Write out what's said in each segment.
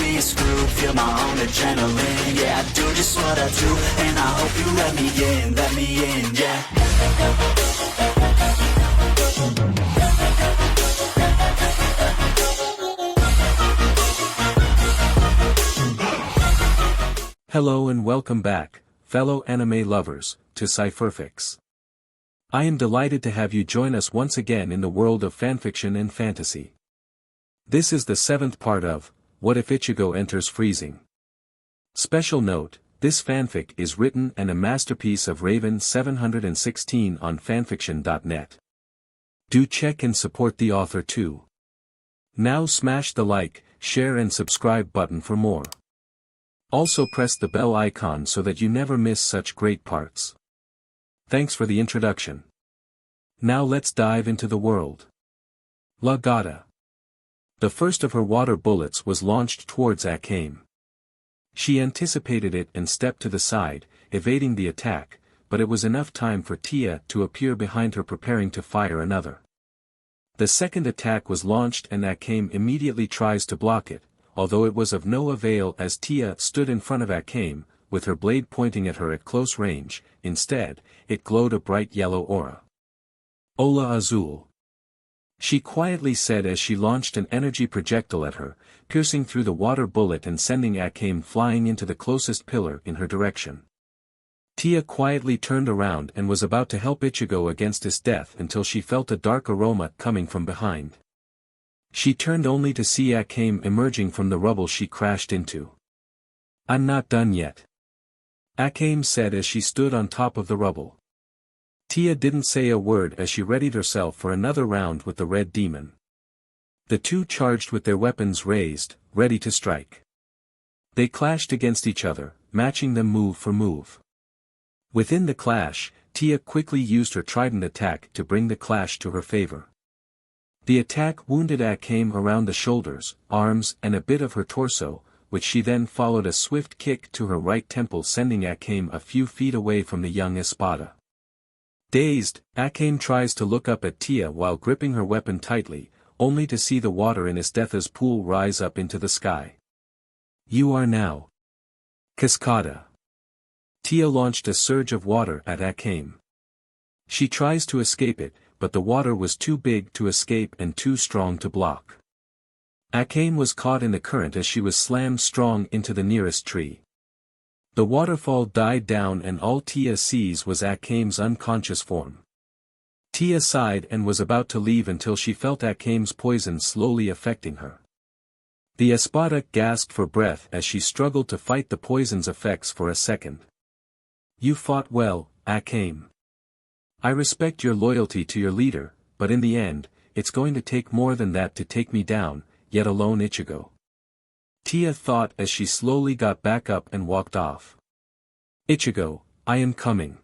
be screwed, feel my own adrenaline. Yeah, I do just what I do, and I hope you let me in, yeah. Hello and welcome back, fellow anime lovers, to Cypherfics. I am delighted to have you join us once again in the world of fanfiction and fantasy. This is the 7th part of, What If Ichigo Enters Freezing? Special note, this fanfic is written and a masterpiece of Raven 716 on fanfiction.net. Do check and support the author too. Now smash the like, share and subscribe button for more. Also press the bell icon so that you never miss such great parts. Thanks for the introduction. Now let's dive into the world. La Gata. The first of her water bullets was launched towards HAREM. She anticipated it and stepped to the side, evading the attack, but it was enough time for Tia to appear behind her preparing to fire another. The second attack was launched and HAREM immediately tries to block it, although it was of no avail as Tia stood in front of HAREM, with her blade pointing at her at close range. Instead, it glowed a bright yellow aura. Ola Azul. She quietly said as she launched an energy projectile at her, piercing through the water bullet and sending HAREM flying into the closest pillar in her direction. Tia quietly turned around and was about to help Ichigo against Isdeath until she felt a dark aroma coming from behind. She turned only to see HAREM emerging from the rubble she crashed into. "I'm not done yet," HAREM said as she stood on top of the rubble. Tia didn't say a word as she readied herself for another round with the red demon. The two charged with their weapons raised, ready to strike. They clashed against each other, matching them move for move. Within the clash, Tia quickly used her trident attack to bring the clash to her favor. The attack wounded HAREM around the shoulders, arms and a bit of her torso, which she then followed a swift kick to her right temple sending HAREM a few feet away from the young Espada. Dazed, HAREM tries to look up at Tia while gripping her weapon tightly, only to see the water in Isdeath's pool rise up into the sky. "You are now." Cascada. Tia launched a surge of water at HAREM. She tries to escape it, but the water was too big to escape and too strong to block. HAREM was caught in the current as she was slammed strong into the nearest tree. The waterfall died down and all Tia sees was HAREM's unconscious form. Tia sighed and was about to leave until she felt HAREM's poison slowly affecting her. The Espada gasped for breath as she struggled to fight the poison's effects for a second. "You fought well, HAREM. I respect your loyalty to your leader, but in the end, it's going to take more than that to take me down, yet alone Ichigo," Tia thought as she slowly got back up and walked off. "Ichigo, I am coming."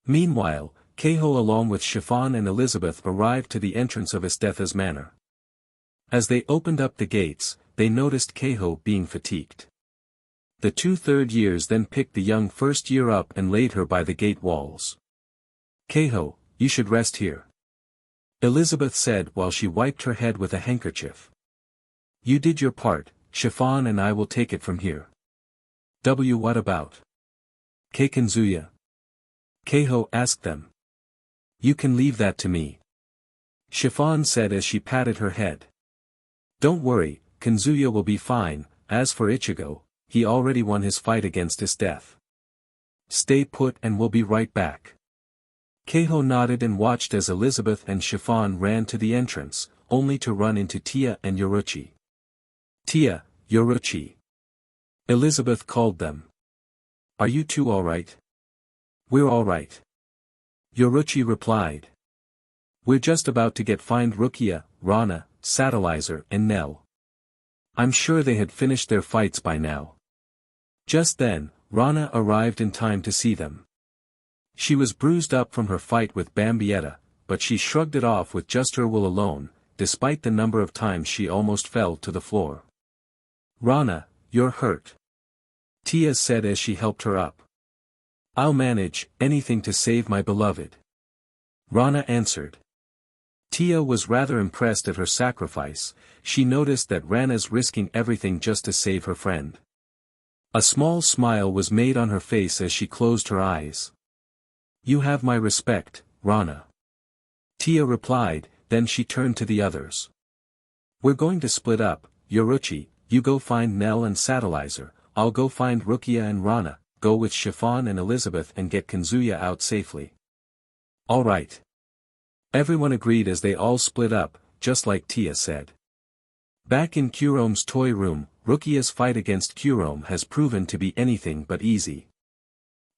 Meanwhile, Keiho along with Chiffon and Elizabeth arrived to the entrance of Isdeath's manor. As they opened up the gates, they noticed Keiho being fatigued. The 2 third years then picked the young first year up and laid her by the gate walls. "Keiho, you should rest here," Elizabeth said while she wiped her head with a handkerchief. "You did your part, Chiffon, and I will take it from here." What about Keikanzuya?" Keiho asked them. "You can leave that to me," Chiffon said as she patted her head. "Don't worry, Kanzuya will be fine. As for Ichigo, he already won his fight against Isdeath. Stay put and we'll be right back." Keiho nodded and watched as Elizabeth and Chiffon ran to the entrance, only to run into Tia and Yoruchi. "Tia, Yoruchi," Elizabeth called them. "Are you two alright?" "We're alright," Yoruchi replied. "We're just about to find Rukia, Rana, Satellizer and Nell. I'm sure they had finished their fights by now." Just then, Rana arrived in time to see them. She was bruised up from her fight with Bambietta, but she shrugged it off with just her will alone, despite the number of times she almost fell to the floor. "Rana, you're hurt," Tia said as she helped her up. "I'll manage, anything to save my beloved," Rana answered. Tia was rather impressed at her sacrifice. She noticed that Rana's risking everything just to save her friend. A small smile was made on her face as she closed her eyes. "You have my respect, Rana," Tia replied, then she turned to the others. "We're going to split up, Yoruchi, you go find Nell and Satellizer, I'll go find Rukia and Rana, go with Chiffon and Elizabeth and get Kanzuya out safely." "All right." Everyone agreed as they all split up, just like Tia said. Back in Kurome's toy room, Rukia's fight against Kurome has proven to be anything but easy.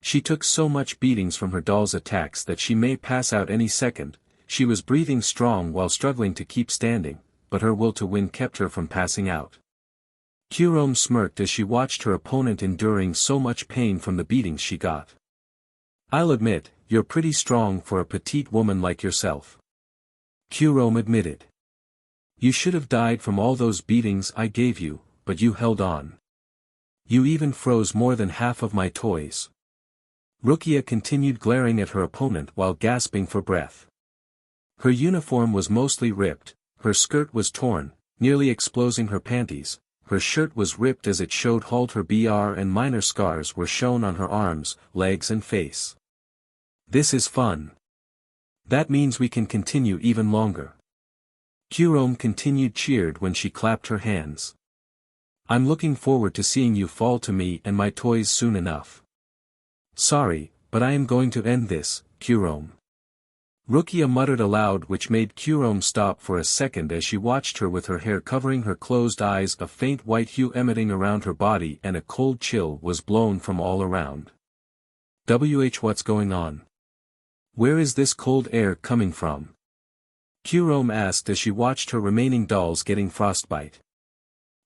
She took so much beatings from her doll's attacks that she may pass out any second. She was breathing strong while struggling to keep standing, but her will to win kept her from passing out. Kurome smirked as she watched her opponent enduring so much pain from the beatings she got. "I'll admit, you're pretty strong for a petite woman like yourself," Kurome admitted. "You should have died from all those beatings I gave you, but you held on. You even froze more than half of my toys." Rukia continued glaring at her opponent while gasping for breath. Her uniform was mostly ripped, her skirt was torn, nearly exposing her panties, her shirt was ripped as it showed hold, her BR and minor scars were shown on her arms, legs and face. "This is fun. That means we can continue even longer." Kurome continued cheered when she clapped her hands. "I'm looking forward to seeing you fall to me and my toys soon enough." "Sorry, but I am going to end this, Kurome," Rukia muttered aloud, which made Kurome stop for a second as she watched her with her hair covering her closed eyes, a faint white hue emitting around her body, and a cold chill was blown from all around. What's going on? Where is this cold air coming from?" Kurome asked as she watched her remaining dolls getting frostbite.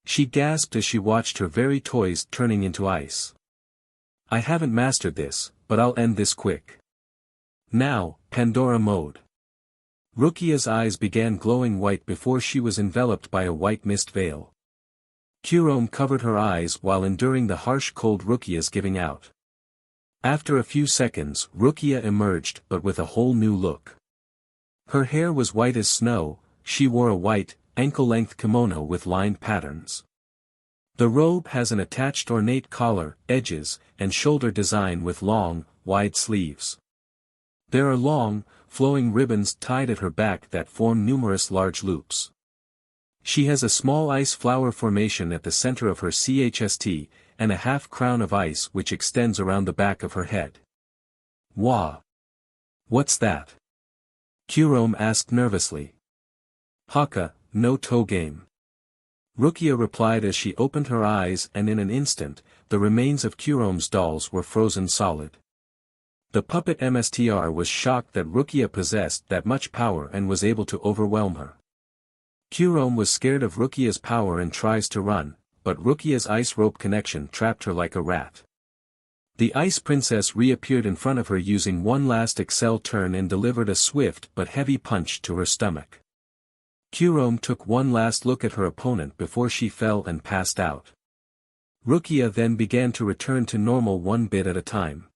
She gasped as she watched her very toys turning into ice. "I haven't mastered this, but I'll end this quick. Now, Pandora mode." Rukia's eyes began glowing white before she was enveloped by a white mist veil. Kurome covered her eyes while enduring the harsh cold Rukia's giving out. After a few seconds, Rukia emerged, but with a whole new look. Her hair was white as snow, she wore a white, ankle-length kimono with lined patterns. The robe has an attached ornate collar, edges, and shoulder design with long, wide sleeves. There are long, flowing ribbons tied at her back that form numerous large loops. She has a small ice flower formation at the center of her chst, and a half crown of ice which extends around the back of her head. "Wah! What's that?" Kurome asked nervously. "Haka, no toe game," Rukia replied as she opened her eyes, and in an instant, the remains of Kurome's dolls were frozen solid. The puppet MSTR was shocked that Rukia possessed that much power and was able to overwhelm her. Kurome was scared of Rukia's power and tries to run, but Rukia's ice rope connection trapped her like a rat. The ice princess reappeared in front of her using one last Excel turn and delivered a swift but heavy punch to her stomach. Kurome took one last look at her opponent before she fell and passed out. Rukia then began to return to normal one bit at a time.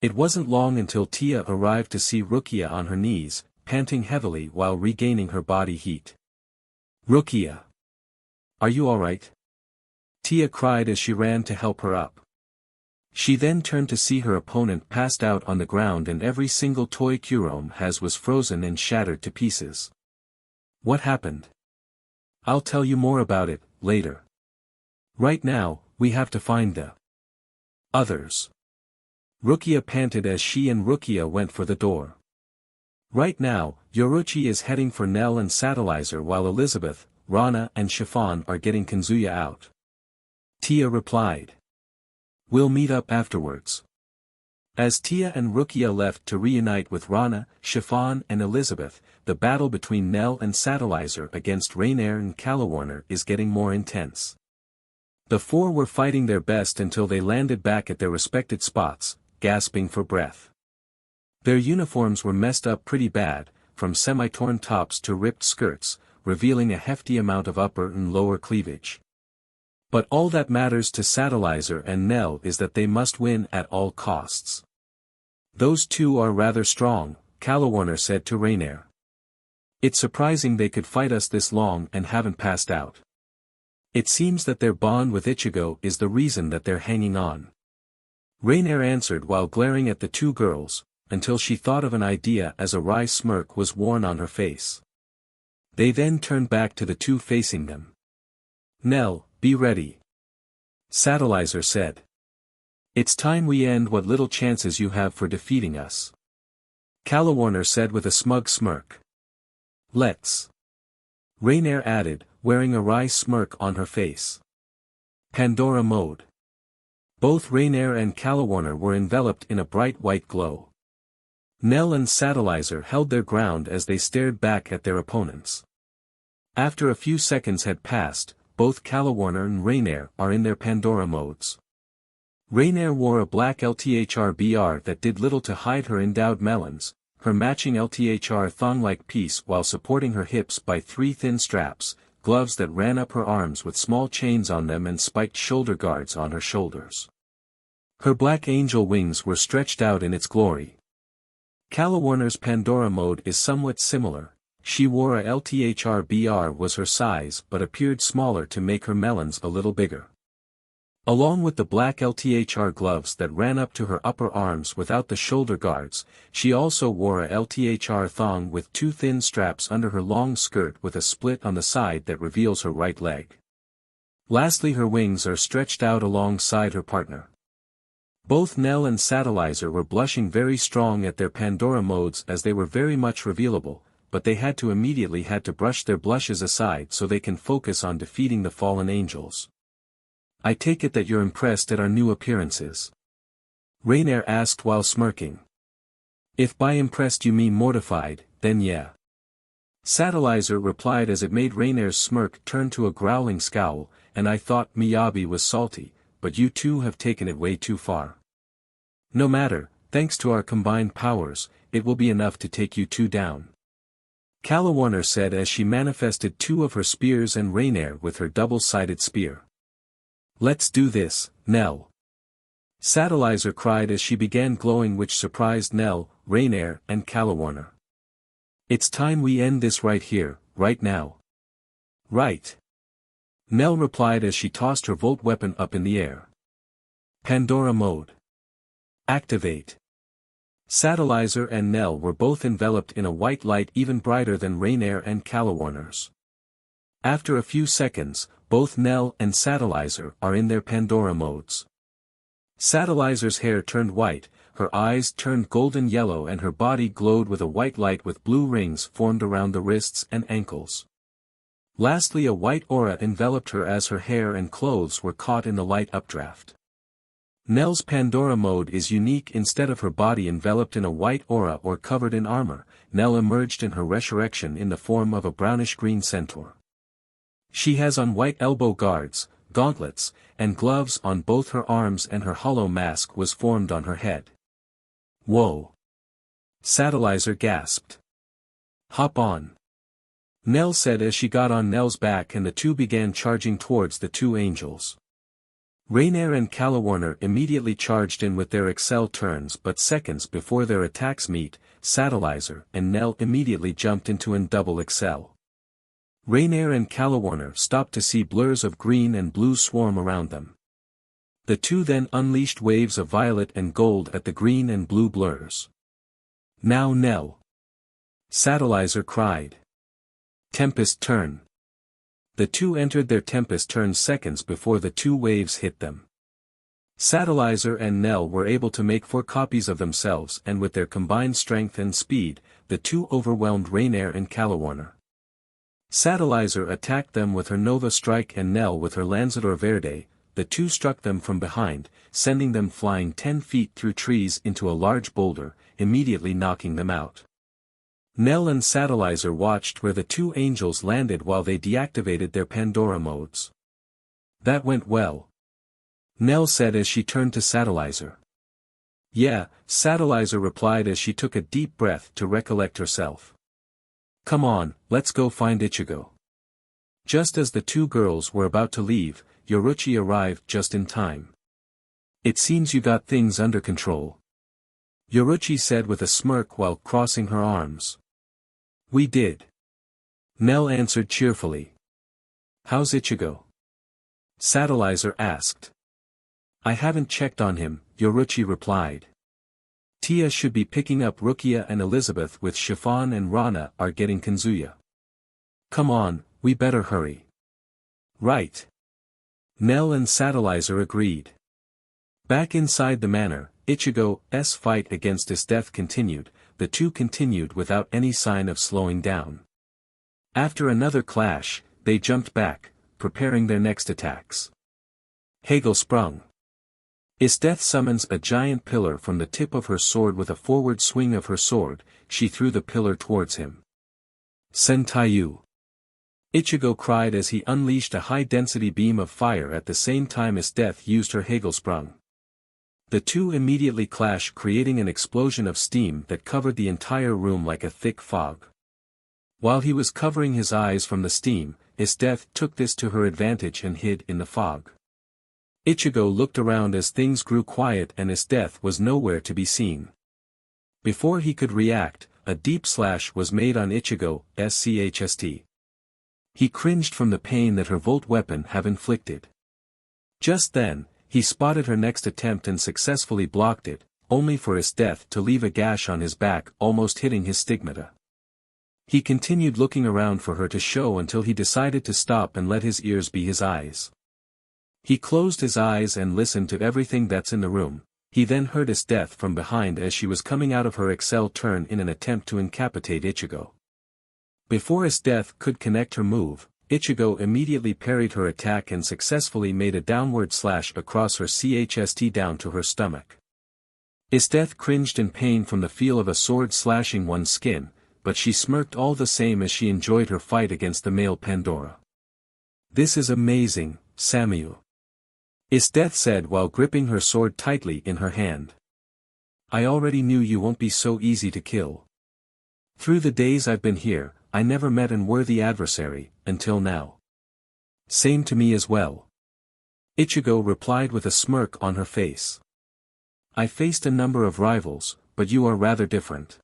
It wasn't long until Tia arrived to see Rukia on her knees, panting heavily while regaining her body heat. "Rukia! Are you alright?" Tia cried as she ran to help her up. She then turned to see her opponent passed out on the ground and every single toy Kurome has was frozen and shattered to pieces. "What happened?" "I'll tell you more about it, later. Right now, we have to find the others." Rukia panted as she and Rukia went for the door. Right now, Yoruchi is heading for Nell and Satellizer while Elizabeth, Rana and Chiffon are getting Kanzuya out. Tia replied. "We'll meet up afterwards." As Tia and Rukia left to reunite with Rana, Chiffon and Elizabeth, the battle between Nell and Satellizer against Rainier and Calawarner is getting more intense. The four were fighting their best until they landed back at their respected spots, gasping for breath. Their uniforms were messed up pretty bad, from semi-torn tops to ripped skirts, revealing a hefty amount of upper and lower cleavage. But all that matters to Satellizer and Nell is that they must win at all costs. "Those two are rather strong," Calawarner said to Rainier. It's surprising they could fight us this long and haven't passed out. It seems that their bond with Ichigo is the reason that they're hanging on. Rainier answered while glaring at the two girls, until she thought of an idea as a wry smirk was worn on her face. They then turned back to the two facing them. Nell, be ready. Satellizer said. It's time we end what little chances you have for defeating us. Calawarner said with a smug smirk. Let's. Rainier added, wearing a wry smirk on her face. Pandora mode. Both Rainier and Calawarner were enveloped in a bright white glow. Nell and Satellizer held their ground as they stared back at their opponents. After a few seconds had passed, both Calawarner and Rainier are in their Pandora modes. Rainier wore a black LTHR-BR that did little to hide her endowed melons, her matching LTHR thong-like piece while supporting her hips by 3 thin straps, gloves that ran up her arms with small chains on them and spiked shoulder guards on her shoulders. Her black angel wings were stretched out in its glory. Calawarner's Pandora mode is somewhat similar. She wore a LTHR-BR was her size but appeared smaller to make her melons a little bigger. Along with the black LTHR gloves that ran up to her upper arms without the shoulder guards, she also wore a LTHR thong with 2 thin straps under her long skirt with a split on the side that reveals her right leg. Lastly, her wings are stretched out alongside her partner. Both Nell and Satellizer were blushing very strong at their Pandora modes as they were very much revealable, but they had to brush their blushes aside so they can focus on defeating the fallen angels. I take it that you're impressed at our new appearances? Rainier asked while smirking. If by impressed you mean mortified, then yeah. Satellizer replied as it made Rainier's smirk turn to a growling scowl, and I thought Miyabi was salty, but you two have taken it way too far. No matter, thanks to our combined powers, it will be enough to take you two down. Calawarner said as she manifested 2 of her spears and Rainier with her double-sided spear. Let's do this, Nell. Satellizer cried as she began glowing, which surprised Nell, Rainier, and Calawarner. It's time we end this right here, right now. Right. Nell replied as she tossed her volt weapon up in the air. Pandora mode. Activate. Satellizer and Nell were both enveloped in a white light even brighter than Rainier and Calawarner's. After a few seconds, both Nell and Satellizer are in their Pandora modes. Satellizer's hair turned white, her eyes turned golden yellow and her body glowed with a white light with blue rings formed around the wrists and ankles. Lastly, a white aura enveloped her as her hair and clothes were caught in the light updraft. Nell's Pandora mode is unique. Instead of her body enveloped in a white aura or covered in armor, Nell emerged in her resurrection in the form of a brownish-green centaur. She has on white elbow guards, gauntlets, and gloves on both her arms, and her hollow mask was formed on her head. Whoa! Satellizer gasped. Hop on. Nell said as she got on Nell's back and the two began charging towards the 2 angels. Rainier and Calawarner immediately charged in with their Excel turns, but seconds before their attacks meet, Satellizer and Nell immediately jumped into an double Excel. Rainier and Calawarner stopped to see blurs of green and blue swarm around them. The two then unleashed waves of violet and gold at the green and blue blurs. Now Nell! Satellizer cried. Tempest turn. The two entered their Tempest turn seconds before the 2 waves hit them. Satellizer and Nell were able to make 4 copies of themselves, and with their combined strength and speed, the 2 overwhelmed Rainier and Calawarner. Satellizer attacked them with her Nova Strike and Nell with her Lanzador Verde. The 2 struck them from behind, sending them flying 10 feet through trees into a large boulder, immediately knocking them out. Nell and Satellizer watched where the 2 angels landed while they deactivated their Pandora modes. That went well. Nell said as she turned to Satellizer. Yeah, Satellizer replied as she took a deep breath to recollect herself. Come on, let's go find Ichigo. Just as the 2 girls were about to leave, Yoruchi arrived just in time. It seems you got things under control. Yoruchi said with a smirk while crossing her arms. We did. Nell answered cheerfully. How's Ichigo? Satellizer asked. I haven't checked on him, Yoruchi replied. Tia should be picking up Rukia and Elizabeth with Chiffon and Rana are getting Kanzuya. Come on, we better hurry. Right. Nell and Satellizer agreed. Back inside the manor, Ichigo's fight against Isdeath continued, the two continued without any sign of slowing down. After another clash, they jumped back, preparing their next attacks. Hegel sprung. Isdeath summons a giant pillar from the tip of her sword with a forward swing of her sword, she threw the pillar towards him. Sentaiyu. Ichigo cried as he unleashed a high-density beam of fire at the same time Isdeath used her Hegelsprung. The two immediately clashed, creating an explosion of steam that covered the entire room like a thick fog. While he was covering his eyes from the steam, Isdeath took this to her advantage and hid in the fog. Ichigo looked around as things grew quiet and Isdeath was nowhere to be seen. Before he could react, a deep slash was made on Ichigo's chest. He cringed from the pain that her volt weapon had inflicted. Just then, he spotted her next attempt and successfully blocked it, only for Isdeath to leave a gash on his back almost hitting his stigmata. He continued looking around for her to show until he decided to stop and let his ears be his eyes. He closed his eyes and listened to everything that's in the room. He then heard Isdeath from behind as she was coming out of her Excel turn in an attempt to incapacitate Ichigo. Before Isdeath could connect her move, Ichigo immediately parried her attack and successfully made a downward slash across her chest down to her stomach. Isdeath cringed in pain from the feel of a sword slashing one's skin, but she smirked all the same as she enjoyed her fight against the male Pandora. This is amazing, Samuel. Isdeath said while gripping her sword tightly in her hand. I already knew you won't be so easy to kill. Through the days I've been here, I never met an worthy adversary, until now. Same to me as well. Ichigo replied with a smirk on her face. I faced a number of rivals, but you are rather different.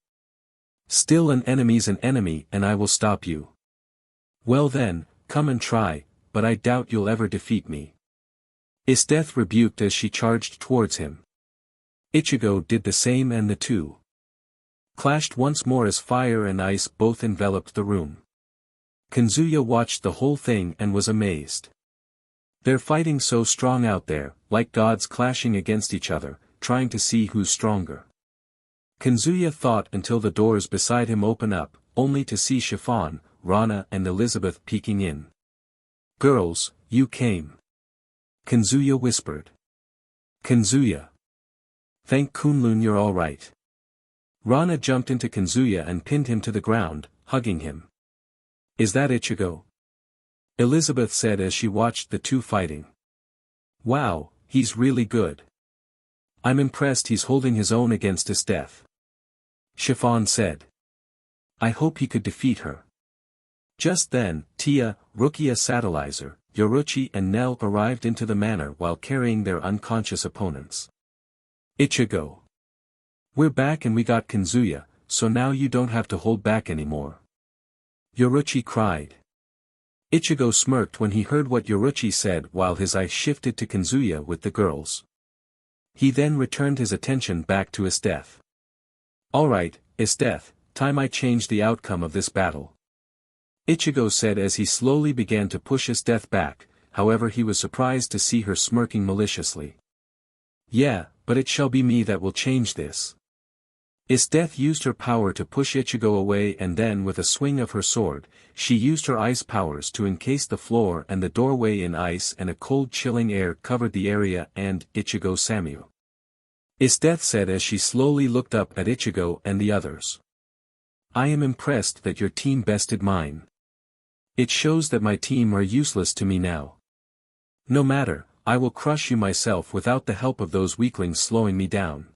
Still an enemy's an enemy and I will stop you. Well then, come and try, but I doubt you'll ever defeat me. Isdeath rebuked as she charged towards him. Ichigo did the same and the two clashed once more as fire and ice both enveloped the room. Kanzuya watched the whole thing and was amazed. They're fighting so strong out there, like gods clashing against each other, trying to see who's stronger. Kanzuya thought until the doors beside him open up, only to see Chiffon, Rana and Elizabeth peeking in. Girls, you came. Kanzuya whispered. Kanzuya. Thank Kunlun you're all right. Rana jumped into Kanzuya and pinned him to the ground, hugging him. Is that Ichigo? Elizabeth said as she watched the two fighting. Wow, he's really good. I'm impressed he's holding his own against Isdeath. Chiffon said. I hope he could defeat her. Just then, Tia, Rukia Satellizer, Yoruchi and Nell arrived into the manor while carrying their unconscious opponents. Ichigo. We're back and we got Kanzuya, so now you don't have to hold back anymore. Yoruchi cried. Ichigo smirked when he heard what Yoruchi said while his eyes shifted to Kanzuya with the girls. He then returned his attention back to Isdeath. Alright, Isdeath, time I change the outcome of this battle. Ichigo said as he slowly began to push Isdeath back, however he was surprised to see her smirking maliciously. Yeah, but it shall be me that will change this. Isdeath used her power to push Ichigo away and then with a swing of her sword, she used her ice powers to encase the floor and the doorway in ice and a cold chilling air covered the area and Ichigo Samuel. Isdeath said as she slowly looked up at Ichigo and the others. I am impressed that your team bested mine. It shows that my team are useless to me now. No matter, I will crush you myself without the help of those weaklings slowing me down.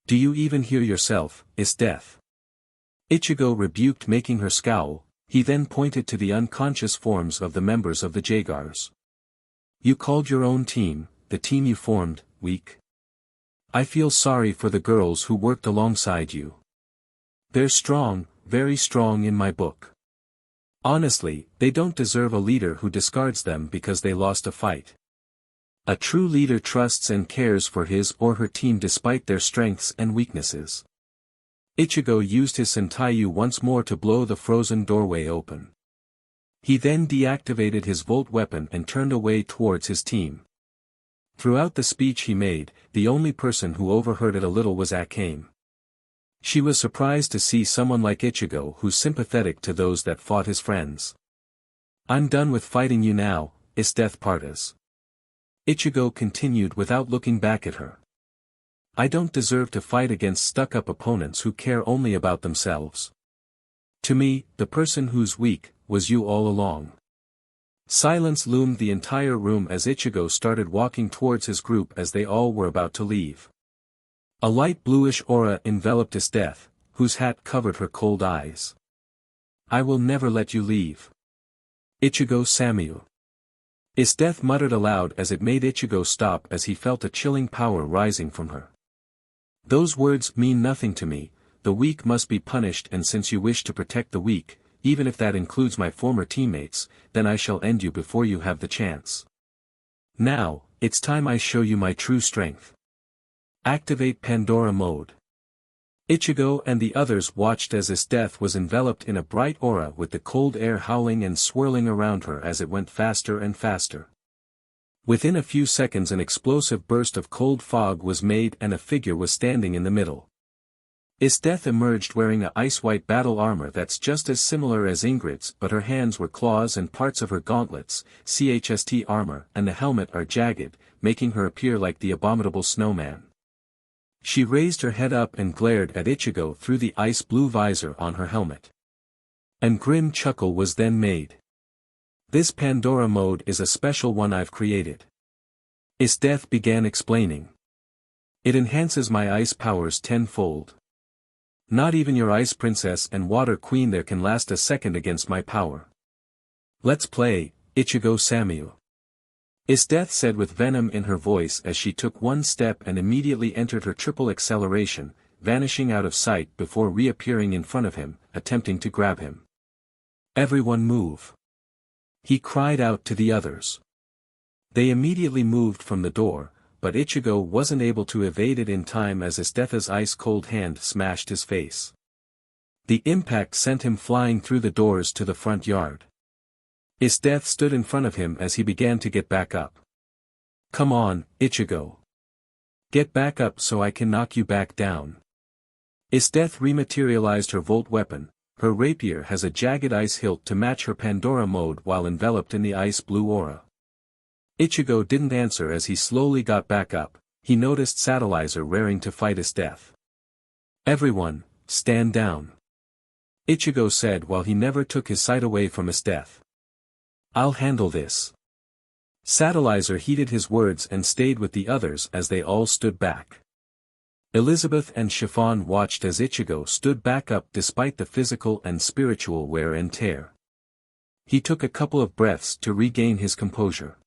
Do you even hear yourself, Isdeath? Ichigo rebuked making her scowl, he then pointed to the unconscious forms of the members of the Jagars. You called your own team, the team you formed, weak? I feel sorry for the girls who worked alongside you. They're strong, very strong in my book. Honestly, they don't deserve a leader who discards them because they lost a fight. A true leader trusts and cares for his or her team despite their strengths and weaknesses. Ichigo used his Sentai once more to blow the frozen doorway open. He then deactivated his volt weapon and turned away towards his team. Throughout the speech he made, the only person who overheard it a little was Akame. She was surprised to see someone like Ichigo who's sympathetic to those that fought his friends. "I'm done with fighting you now, Isdeath partas." Ichigo continued without looking back at her. "I don't deserve to fight against stuck-up opponents who care only about themselves. To me, the person who's weak, was you all along." Silence loomed the entire room as Ichigo started walking towards his group as they all were about to leave. A light bluish aura enveloped Isdeath, whose hat covered her cold eyes. "I will never let you leave. Ichigo Samu." Isdeath muttered aloud as it made Ichigo stop as he felt a chilling power rising from her. "Those words mean nothing to me. The weak must be punished, and since you wish to protect the weak, even if that includes my former teammates, then I shall end you before you have the chance. Now, it's time I show you my true strength. Activate Pandora mode." Ichigo and the others watched as Isdeath was enveloped in a bright aura with the cold air howling and swirling around her as it went faster and faster. Within a few seconds an explosive burst of cold fog was made and a figure was standing in the middle. Isdeath emerged wearing a ice-white battle armor that's just as similar as Ingrid's, but her hands were claws and parts of her gauntlets, CHST armor, and the helmet are jagged, making her appear like the abominable snowman. She raised her head up and glared at Ichigo through the ice-blue visor on her helmet. An grim chuckle was then made. "This Pandora mode is a special one I've created." Isdeath began explaining. "It enhances my ice powers tenfold. Not even your Ice Princess and Water Queen there can last a second against my power. Let's play, Ichigo Samu." Isdeath said with venom in her voice as she took one step and immediately entered her triple acceleration, vanishing out of sight before reappearing in front of him, attempting to grab him. "Everyone move!" he cried out to the others. They immediately moved from the door, but Ichigo wasn't able to evade it in time as Isdeath's ice-cold hand smashed his face. The impact sent him flying through the doors to the front yard. Isdeath stood in front of him as he began to get back up. "Come on, Ichigo. Get back up so I can knock you back down." Isdeath rematerialized her volt weapon. Her rapier has a jagged ice hilt to match her Pandora mode while enveloped in the ice-blue aura. Ichigo didn't answer as he slowly got back up. He noticed Satellizer raring to fight Isdeath. "Everyone, stand down," Ichigo said while he never took his sight away from Isdeath. "I'll handle this." Satellizer heeded his words and stayed with the others as they all stood back. Elizabeth and Chiffon watched as Ichigo stood back up despite the physical and spiritual wear and tear. He took a couple of breaths to regain his composure.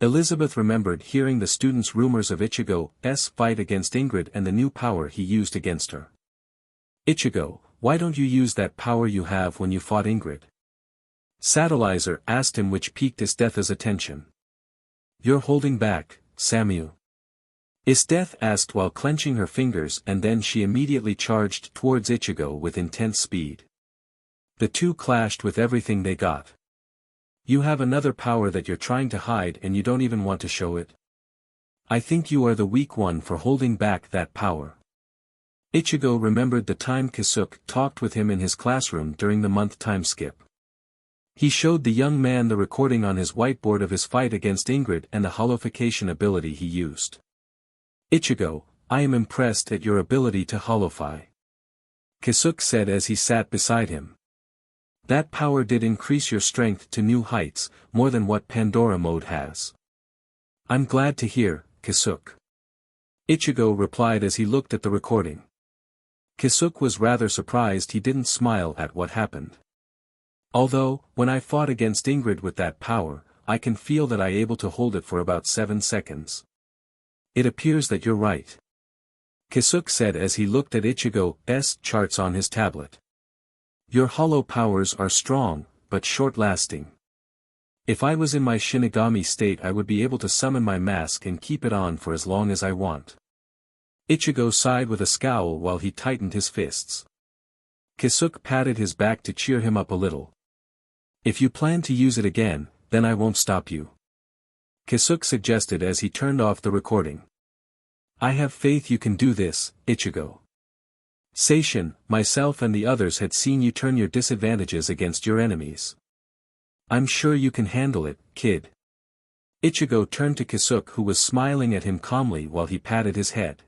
Elizabeth remembered hearing the students' rumors of Ichigo's fight against Ingrid and the new power he used against her. "Ichigo, why don't you use that power you have when you fought Ingrid?" Satellizer asked him, which piqued Isdeath's attention. "You're holding back, Samu," Isdeath asked while clenching her fingers, and then she immediately charged towards Ichigo with intense speed. The two clashed with everything they got. "You have another power that you're trying to hide and you don't even want to show it. I think you are the weak one for holding back that power." Ichigo remembered the time Kisuke talked with him in his classroom during the month time skip. He showed the young man the recording on his whiteboard of his fight against Ingrid and the holofication ability he used. "Ichigo, I am impressed at your ability to holofy," Kisuke said as he sat beside him. "That power did increase your strength to new heights, more than what Pandora mode has." "I'm glad to hear, Kisuke," Ichigo replied as he looked at the recording. Kisuke was rather surprised he didn't smile at what happened. "Although, when I fought against Ingrid with that power, I can feel that I able to hold it for about 7 seconds. It appears that you're right," Kisuke said as he looked at Ichigo's charts on his tablet. "Your hollow powers are strong, but short-lasting. If I was in my Shinigami state I would be able to summon my mask and keep it on for as long as I want. Ichigo sighed with a scowl while he tightened his fists. Kisuke patted his back to cheer him up a little. If you plan to use it again, then I won't stop you. Kisuke suggested as he turned off the recording. I have faith you can do this, Ichigo. Seishin, myself and the others had seen you turn your disadvantages against your enemies. I'm sure you can handle it, kid. Ichigo turned to Kisuke who was smiling at him calmly while he patted his head.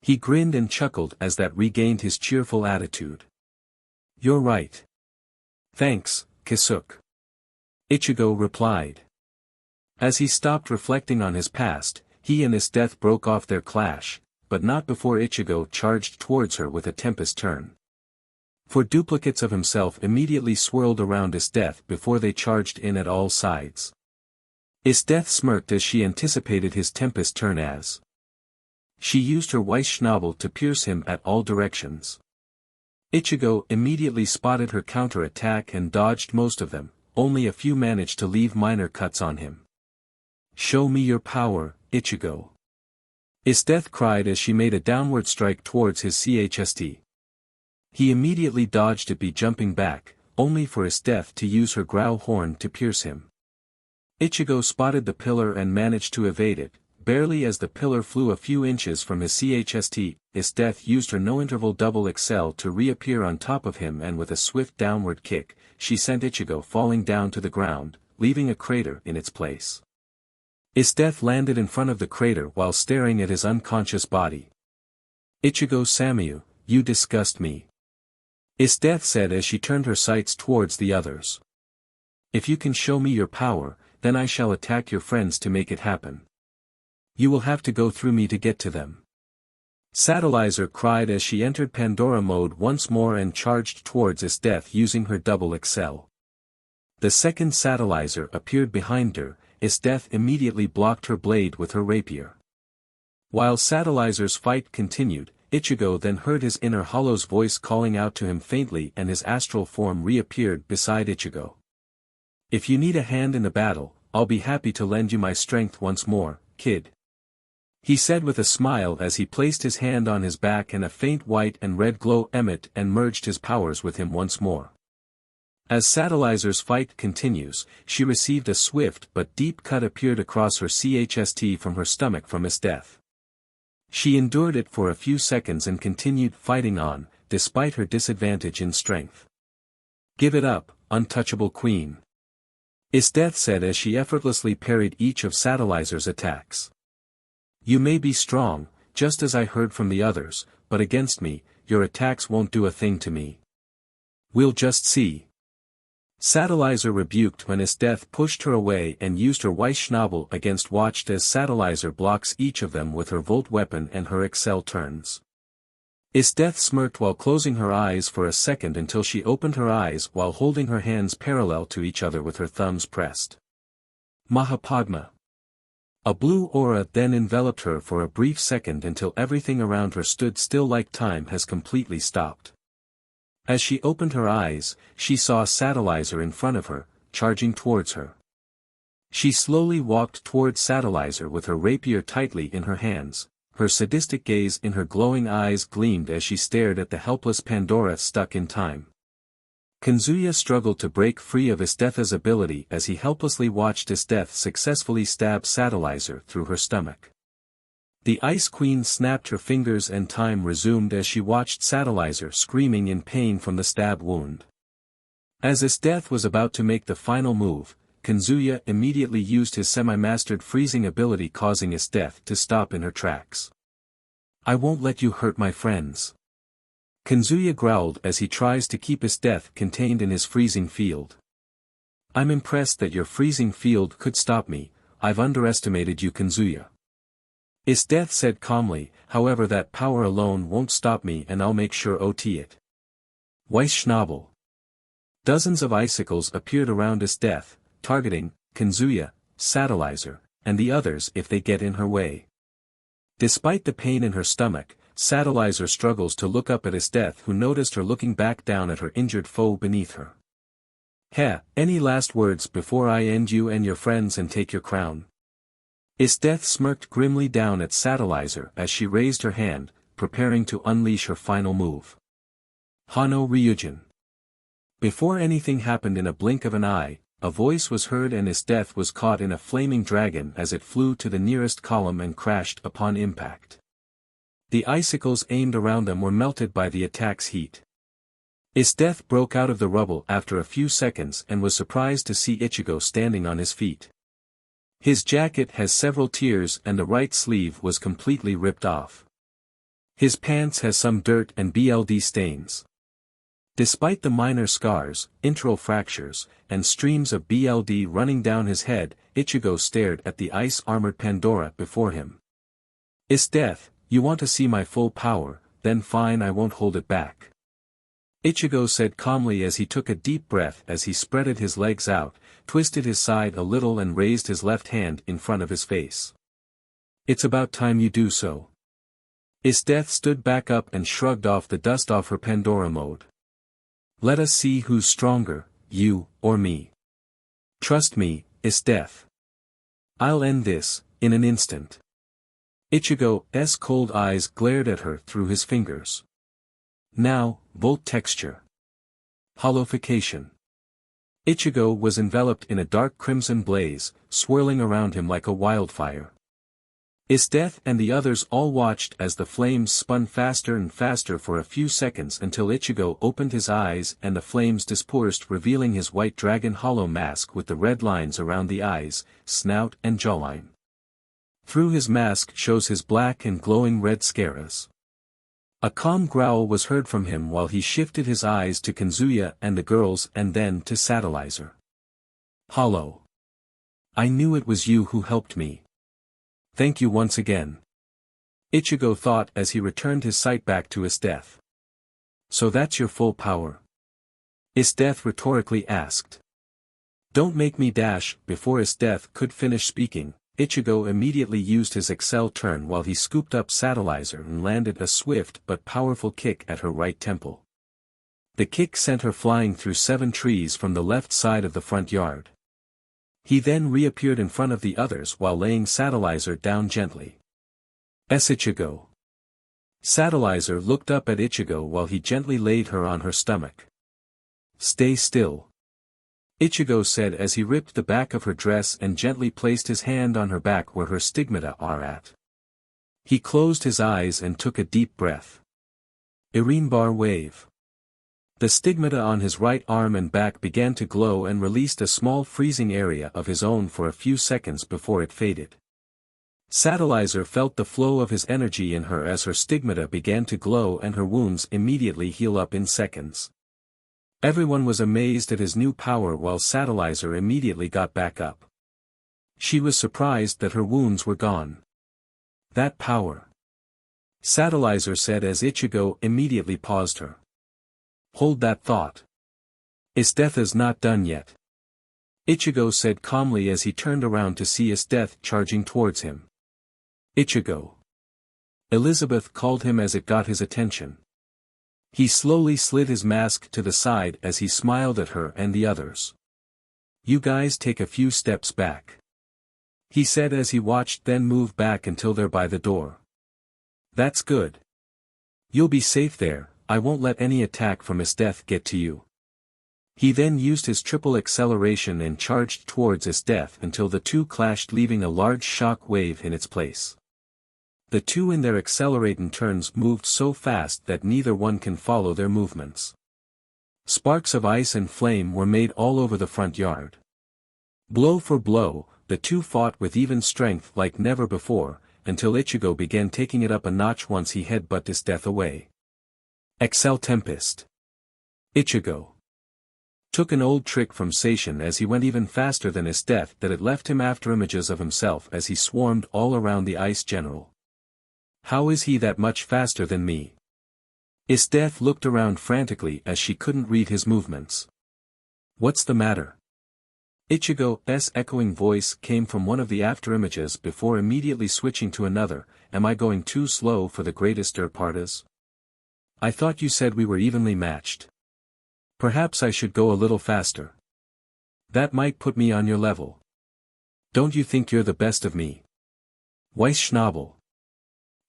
He grinned and chuckled as that regained his cheerful attitude. You're right. Thanks, Kisuke. Ichigo replied. As he stopped reflecting on his past, he and Isdeath broke off their clash, but not before Ichigo charged towards her with a tempest turn. For duplicates of himself immediately swirled around Isdeath before they charged in at all sides. Isdeath smirked as she anticipated his tempest turn as she used her Weissschnabel to pierce him at all directions. Ichigo immediately spotted her counter-attack and dodged most of them, only a few managed to leave minor cuts on him. Show me your power, Ichigo. Isdeath cried as she made a downward strike towards his chst. He immediately dodged it, jumping back, only for Isdeath to use her growl horn to pierce him. Ichigo spotted the pillar and managed to evade it, barely as the pillar flew a few inches from his chst. Isdeath used her no-interval double XL to reappear on top of him and with a swift downward kick, she sent Ichigo falling down to the ground, leaving a crater in its place. Isdeath landed in front of the crater while staring at his unconscious body. Ichigo-sama, you disgust me. Isdeath said as she turned her sights towards the others. If you can show me your power, then I shall attack your friends to make it happen. You will have to go through me to get to them. Satellizer cried as she entered Pandora mode once more and charged towards Isdeath using her double XL. The second Satellizer appeared behind her, Isdeath immediately blocked her blade with her rapier. While Satellizer's fight continued, Ichigo then heard his inner hollow's voice calling out to him faintly and his astral form reappeared beside Ichigo. If you need a hand in the battle, I'll be happy to lend you my strength once more, kid. He said with a smile as he placed his hand on his back and a faint white and red glow emitted and merged his powers with him once more. As Satellizer's fight continues, she received a swift but deep cut appeared across her chst from her stomach from Isdeath. She endured it for a few seconds and continued fighting on, despite her disadvantage in strength. Give it up, untouchable queen. Isdeath said as she effortlessly parried each of Satellizer's attacks. You may be strong, just as I heard from the others, but against me, your attacks won't do a thing to me. We'll just see. Satellizer rebuked when Isdeath pushed her away and used her Weissschnabel against watched as Satellizer blocks each of them with her Volt weapon and her XL turns. Isdeath smirked while closing her eyes for a second until she opened her eyes while holding her hands parallel to each other with her thumbs pressed. Mahapadma. A blue aura then enveloped her for a brief second until everything around her stood still like time has completely stopped. As she opened her eyes, she saw Satellizer in front of her, charging towards her. She slowly walked towards Satellizer with her rapier tightly in her hands, her sadistic gaze in her glowing eyes gleamed as she stared at the helpless Pandora stuck in time. Kanzuya struggled to break free of Isdeath's ability as he helplessly watched Isdeath successfully stab Satellizer through her stomach. The Ice Queen snapped her fingers and time resumed as she watched Satellizer screaming in pain from the stab wound. As Isdeath was about to make the final move, Kanzuya immediately used his semi-mastered freezing ability causing Isdeath to stop in her tracks. I won't let you hurt my friends. Kanzuya growled as he tries to keep Isdeath contained in his freezing field. I'm impressed that your freezing field could stop me, I've underestimated you Kanzuya. Isdeath said calmly, however that power alone won't stop me and I'll make sure OT it. Weissschnabel. Dozens of icicles appeared around Isdeath, targeting Kanzuya, Satellizer, and the others if they get in her way. Despite the pain in her stomach, Satellizer struggles to look up at Isdeath who noticed her looking back down at her injured foe beneath her. Heh, any last words before I end you and your friends and take your crown? Isdeath smirked grimly down at Satellizer as she raised her hand, preparing to unleash her final move. Hano Ryujin. Before anything happened, in a blink of an eye, a voice was heard and Isdeath was caught in a flaming dragon as it flew to the nearest column and crashed upon impact. The icicles aimed around them were melted by the attack's heat. Isdeath broke out of the rubble after a few seconds and was surprised to see Ichigo standing on his feet. His jacket has several tears and the right sleeve was completely ripped off. His pants has some dirt and BLD stains. Despite the minor scars, internal fractures, and streams of BLD running down his head, Ichigo stared at the ice-armored Pandora before him. Isdeath, you want to see my full power, then fine, I won't hold it back. Ichigo said calmly as he took a deep breath as he spreaded his legs out, twisted his side a little and raised his left hand in front of his face. It's about time you do so. Isdeath stood back up and shrugged off the dust off her Pandora mode. Let us see who's stronger, you, or me. Trust me, Isdeath. I'll end this, in an instant. Ichigo's cold eyes glared at her through his fingers. Now, volt texture. Holofication. Ichigo was enveloped in a dark crimson blaze, swirling around him like a wildfire. Isdeath and the others all watched as the flames spun faster and faster for a few seconds until Ichigo opened his eyes and the flames dispersed, revealing his white dragon hollow mask with the red lines around the eyes, snout and jawline. Through his mask shows his black and glowing red scaras. A calm growl was heard from him while he shifted his eyes to Kanzuya and the girls and then to Satellizer. Hollow. I knew it was you who helped me. Thank you once again. Ichigo thought as he returned his sight back to Isdeath. So that's your full power? Isdeath rhetorically asked. Don't make me dash. Before Isdeath could finish speaking, Ichigo immediately used his Excel turn while he scooped up Satellizer and landed a swift but powerful kick at her right temple. The kick sent her flying through 7 trees from the left side of the front yard. He then reappeared in front of the others while laying Satellizer down gently. Ichigo. Satellizer looked up at Ichigo while he gently laid her on her stomach. Stay still. Ichigo said as he ripped the back of her dress and gently placed his hand on her back where her stigmata are at. He closed his eyes and took a deep breath. Irinbar wave. The stigmata on his right arm and back began to glow and released a small freezing area of his own for a few seconds before it faded. Satellizer felt the flow of his energy in her as her stigmata began to glow and her wounds immediately heal up in seconds. Everyone was amazed at his new power while Satellizer immediately got back up. She was surprised that her wounds were gone. That power. Satellizer said as Ichigo immediately paused her. Hold that thought. Isdeath is not done yet. Ichigo said calmly as he turned around to see Isdeath charging towards him. Ichigo. Elizabeth called him as it got his attention. He slowly slid his mask to the side as he smiled at her and the others. You guys take a few steps back. He said as he watched, then move back until they're by the door. That's good. You'll be safe there. I won't let any attack from Isdeath get to you. He then used his triple acceleration and charged towards Isdeath until the two clashed, leaving a large shock wave in its place. The two in their accelerating turns moved so fast that neither one can follow their movements. Sparks of ice and flame were made all over the front yard. Blow for blow, the two fought with even strength like never before, until Ichigo began taking it up a notch once he headbutted Isdeath away. Excel Tempest. Ichigo took an old trick from Seishin as he went even faster than Isdeath that it left him after images of himself as he swarmed all around the ice general. How is he that much faster than me? Isdeath looked around frantically as she couldn't read his movements. What's the matter? Ichigo's echoing voice came from one of the afterimages before immediately switching to another. Am I going too slow for the greatest partas? I thought you said we were evenly matched. Perhaps I should go a little faster. That might put me on your level. Don't you think you're the best of me? Weiss Schnabel.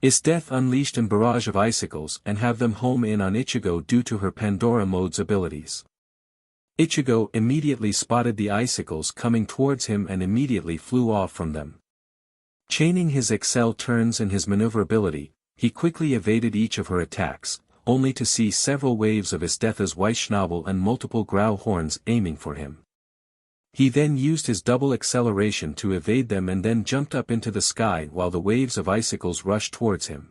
Isdeath unleashed a barrage of icicles and have them home in on Ichigo due to her Pandora mode's abilities. Ichigo immediately spotted the icicles coming towards him and immediately flew off from them. Chaining his excel turns and his maneuverability, he quickly evaded each of her attacks, only to see several waves of Isdeath's Weiss Schnabel and multiple growl horns aiming for him. He then used his double acceleration to evade them and then jumped up into the sky while the waves of icicles rushed towards him.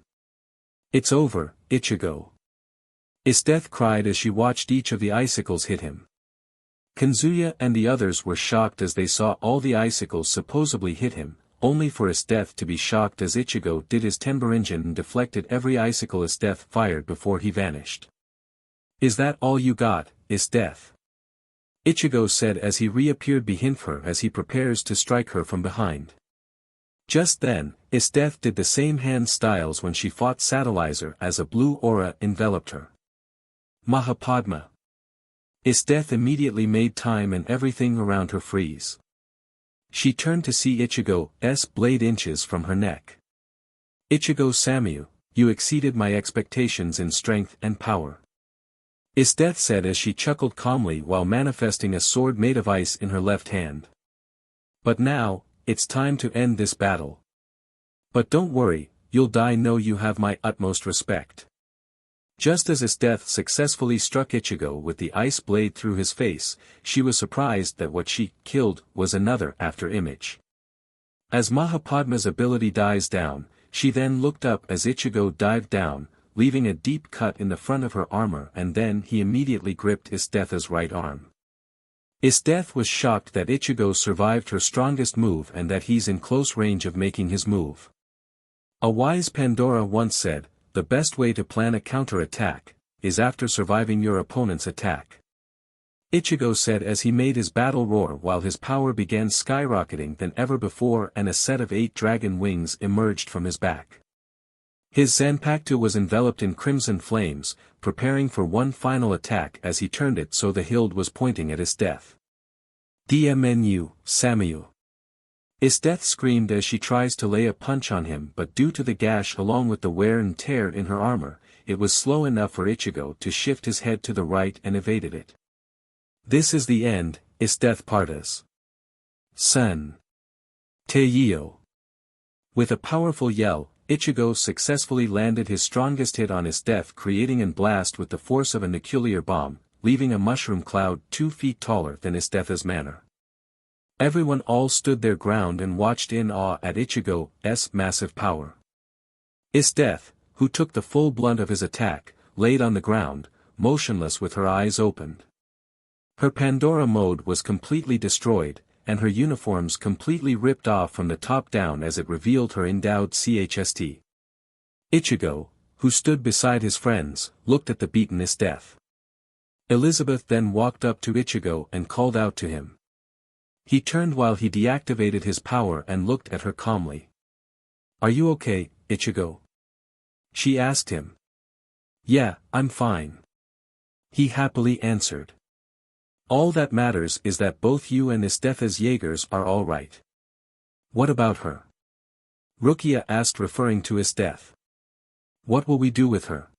It's over, Ichigo. Isdeath cried as she watched each of the icicles hit him. Kanzuya and the others were shocked as they saw all the icicles supposedly hit him, only for Isdeath to be shocked as Ichigo did his Tenbarinjin and deflected every icicle Isdeath fired before he vanished. Is that all you got, Isdeath? Ichigo said as he reappeared behind her as he prepares to strike her from behind. Just then, Isdeath did the same hand styles when she fought Satellizer as a blue aura enveloped her. Mahapadma. Isdeath immediately made time and everything around her freeze. She turned to see Ichigo's blade inches from her neck. Ichigo-Samyu, you exceeded my expectations in strength and power. Isdeath said as she chuckled calmly while manifesting a sword made of ice in her left hand. But now, it's time to end this battle. But don't worry, you'll die. Know you have my utmost respect. Just as Isdeath successfully struck Ichigo with the ice blade through his face, she was surprised that what she killed was another after image. As Mahapadma's ability dies down, she then looked up as Ichigo dived down, leaving a deep cut in the front of her armor, and then he immediately gripped Isdeath's right arm. Isdeath was shocked that Ichigo survived her strongest move and that he's in close range of making his move. A wise Pandora once said, the best way to plan a counter-attack is after surviving your opponent's attack. Ichigo said as he made his battle roar while his power began skyrocketing than ever before and a set of 8 dragon wings emerged from his back. His Zanpakuto was enveloped in crimson flames, preparing for one final attack as he turned it so the hilt was pointing at Isdeath. Dmnu, Samyu. Isdeath screamed as she tries to lay a punch on him, but due to the gash along with the wear and tear in her armor, it was slow enough for Ichigo to shift his head to the right and evaded it. This is the end, Isdeath partas. Sen. Teio. With a powerful yell, Ichigo successfully landed his strongest hit on Isdeath, creating a blast with the force of a nuclear bomb, leaving a mushroom cloud 2 feet taller than Isdeath's manner. Everyone all stood their ground and watched in awe at Ichigo's massive power. Isdeath, who took the full blunt of his attack, laid on the ground, motionless with her eyes opened. Her Pandora mode was completely destroyed, and her uniforms completely ripped off from the top down as it revealed her endowed chst. Ichigo, who stood beside his friends, looked at the beaten Isdeath. Elizabeth then walked up to Ichigo and called out to him. He turned while he deactivated his power and looked at her calmly. Are you okay, Ichigo? She asked him. Yeah, I'm fine. He happily answered. All that matters is that both you and Isdeath's Jaegers are all right. What about her? Rukia asked, referring to Isdeath. What will we do with her?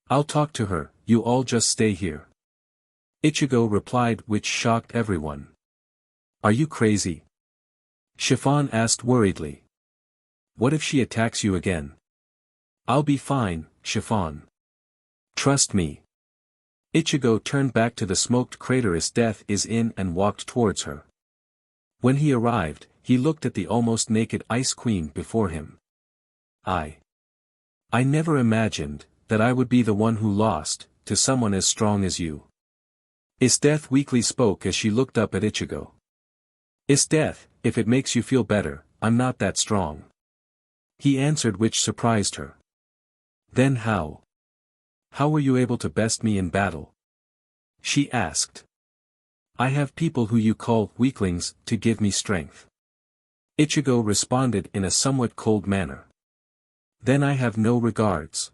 I'll talk to her, you all just stay here. Ichigo replied, which shocked everyone. Are you crazy? Chiffon asked worriedly. What if she attacks you again? I'll be fine, Chiffon. Trust me. Ichigo turned back to the smoked crater Isdeath is in and walked towards her. When he arrived, he looked at the almost naked Ice Queen before him. I never imagined that I would be the one who lost to someone as strong as you. Isdeath weakly spoke as she looked up at Ichigo. Isdeath, if it makes you feel better, I'm not that strong. He answered, which surprised her. Then how? How were you able to best me in battle? She asked. I have people who you call weaklings to give me strength. Ichigo responded in a somewhat cold manner. Then I have no regards.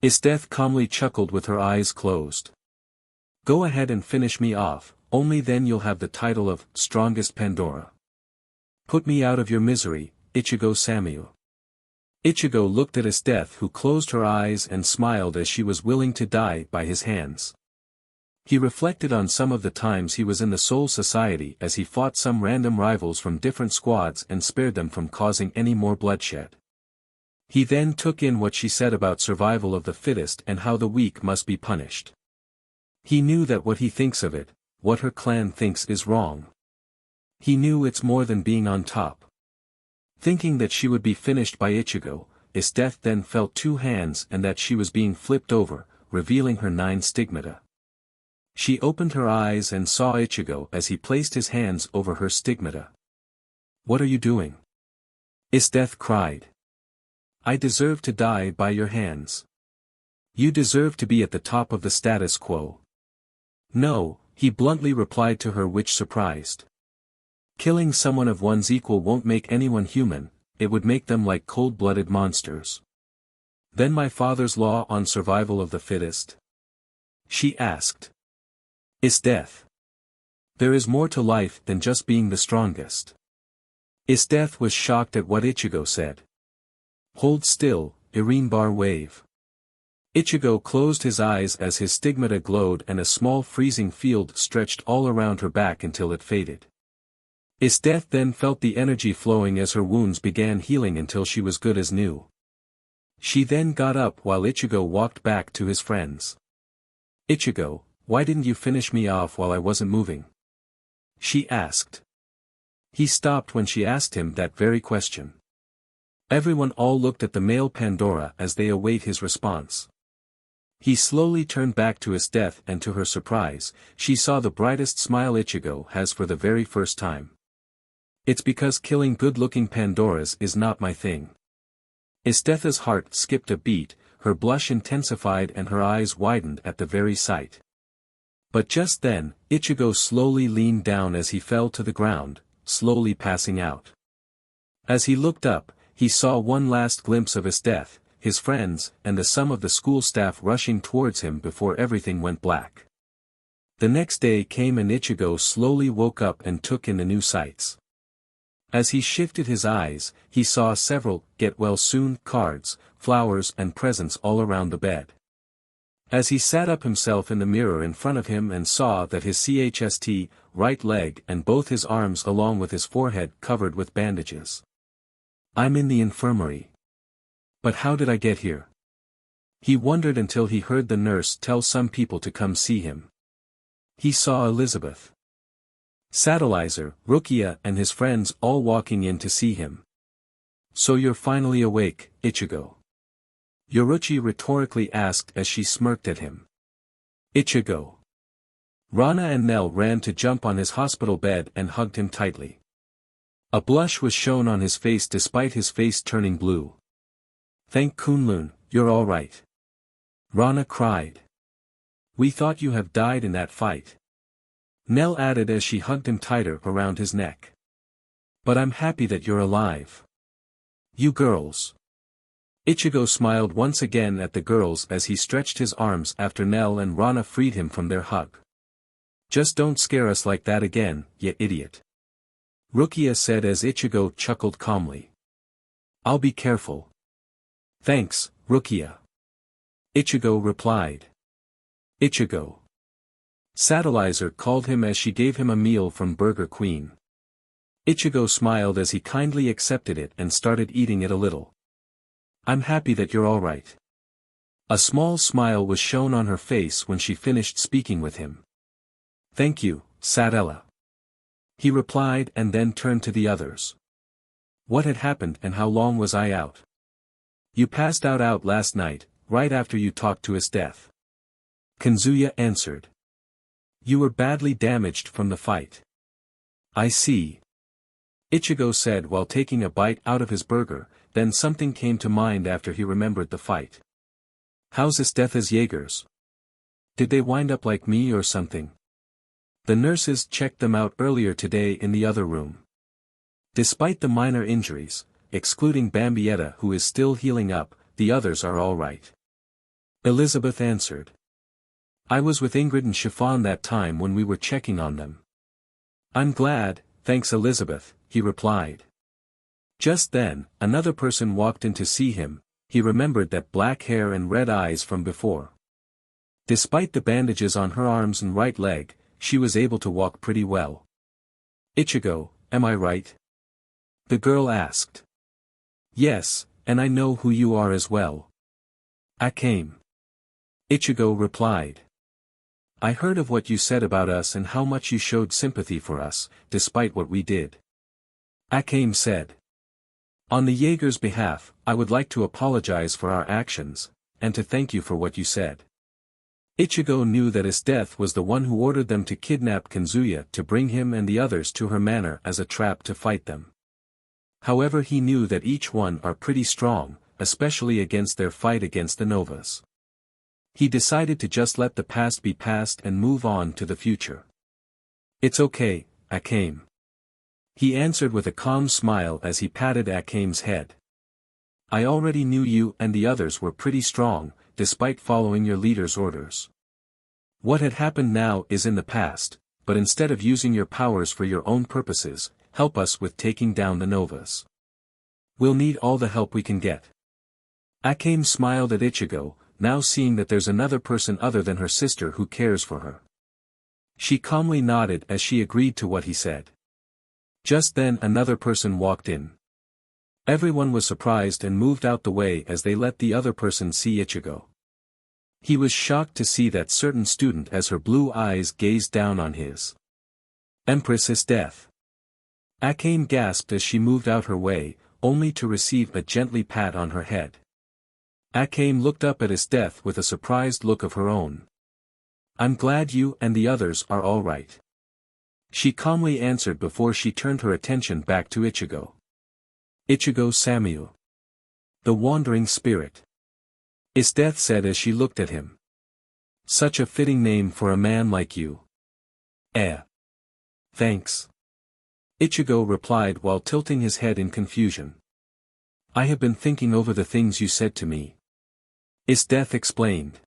Isdeath calmly chuckled with her eyes closed. Go ahead and finish me off, Only then you'll have the title of Strongest Pandora. Put me out of your misery, Ichigo-sama. Ichigo looked at Isdeath, who closed her eyes and smiled as she was willing to die by his hands. He reflected on some of the times he was in the Soul Society as he fought some random rivals from different squads and spared them from causing any more bloodshed. He then took in what she said about survival of the fittest and how the weak must be punished. He knew that what he thinks of it, what her clan thinks is wrong. He knew it's more than being on top. Thinking that she would be finished by Ichigo, Isdeath then felt two hands and that she was being flipped over, revealing her 9 stigmata. She opened her eyes and saw Ichigo as he placed his hands over her stigmata. "What are you doing?" Isdeath cried. "I deserve to die by your hands. You deserve to be at the top of the status quo." "No," he bluntly replied to her, which surprised. "Killing someone of one's equal won't make anyone human, it would make them like cold-blooded monsters." "Then my father's law on survival of the fittest?" she asked. Isdeath. "There is more to life than just being the strongest." Isdeath was shocked at what Ichigo said. "Hold still, Irene bar wave." Ichigo closed his eyes as his stigmata glowed and a small freezing field stretched all around her back until it faded. Isdeath then felt the energy flowing as her wounds began healing until she was good as new. She then got up while Ichigo walked back to his friends. "Ichigo, why didn't you finish me off while I wasn't moving?" she asked. He stopped when she asked him that very question. Everyone all looked at the male Pandora as they await his response. He slowly turned back to Isdeath and to her surprise, she saw the brightest smile Ichigo has for the very first time. "It's because killing good-looking Pandoras is not my thing." Isdeath's heart skipped a beat, her blush intensified and her eyes widened at the very sight. But just then, Ichigo slowly leaned down as he fell to the ground, slowly passing out. As he looked up, he saw one last glimpse of Isdeath, his friends, and the sum of the school staff rushing towards him before everything went black. The next day came and Ichigo slowly woke up and took in the new sights. As he shifted his eyes, he saw several get-well-soon cards, flowers and presents all around the bed. As he sat up himself in the mirror in front of him and saw that his chest, right leg and both his arms along with his forehead covered with bandages. "I'm in the infirmary. But how did I get here?" He wondered until he heard the nurse tell some people to come see him. He saw Elizabeth, Satellizer, Rukia and his friends all walking in to see him. "So you're finally awake, Ichigo?" Yoruchi rhetorically asked as she smirked at him. "Ichigo." Rana and Nell ran to jump on his hospital bed and hugged him tightly. A blush was shown on his face despite his face turning blue. "Thank Kunlun, you're all right." Rana cried. "We thought you have died in that fight." Nell added as she hugged him tighter around his neck. "But I'm happy that you're alive. You girls." Ichigo smiled once again at the girls as he stretched his arms after Nell and Rana freed him from their hug. "Just don't scare us like that again, you idiot," Rukia said as Ichigo chuckled calmly. "I'll be careful." "Thanks, Rukia," Ichigo replied. "Ichigo." Satellizer called him as she gave him a meal from Burger Queen. Ichigo smiled as he kindly accepted it and started eating it a little. "I'm happy that you're all right." A small smile was shown on her face when she finished speaking with him. "Thank you, Satella," he replied and then turned to the others. "What had happened and how long was I out?" "You passed out last night, right after you talked to Isdeath," Kanzuya answered. "You were badly damaged from the fight." "I see," Ichigo said while taking a bite out of his burger, then something came to mind after he remembered the fight. "How's Isdeath's Jaegers? Did they wind up like me or something?" "The nurses checked them out earlier today in the other room. Despite the minor injuries, excluding Bambietta who is still healing up, the others are all right," Elizabeth answered. I was with Ingrid and Chiffon that time when we were checking on them. I'm glad, thanks Elizabeth, he replied. Just then, another person walked in to see him. He remembered that black hair and red eyes from before. Despite the bandages on her arms and right leg, she was able to walk pretty well. Ichigo, am I right? The girl asked. Yes, and I know who you are as well. I came. Ichigo replied. I heard of what you said about us and how much you showed sympathy for us, despite what we did. Akame said. On the Jaeger's behalf, I would like to apologize for our actions, and to thank you for what you said. Ichigo knew that Isdeath was the one who ordered them to kidnap Kanzuya to bring him and the others to her manor as a trap to fight them. However, he knew that each one are pretty strong, especially against their fight against the Novas. He decided to just let the past be past and move on to the future. It's okay, Akame. He answered with a calm smile as he patted Akame's head. I already knew you and the others were pretty strong, despite following your leader's orders. What had happened now is in the past, but instead of using your powers for your own purposes, help us with taking down the Novas. We'll need all the help we can get. Akame smiled at Ichigo, now seeing that there's another person other than her sister who cares for her. She calmly nodded as she agreed to what he said. Just then another person walked in. Everyone was surprised and moved out the way as they let the other person see Ichigo. He was shocked to see that certain student as her blue eyes gazed down on his. Empress Isdeath. Akame gasped as she moved out her way, only to receive a gently pat on her head. Akame looked up at Isdeath with a surprised look of her own. I'm glad you and the others are all right. She calmly answered before she turned her attention back to Ichigo. Ichigo Samuel. The Wandering Spirit. Isdeath said as she looked at him. Such a fitting name for a man like you. Thanks. Ichigo replied while tilting his head in confusion. I have been thinking over the things you said to me. Isdeath explained.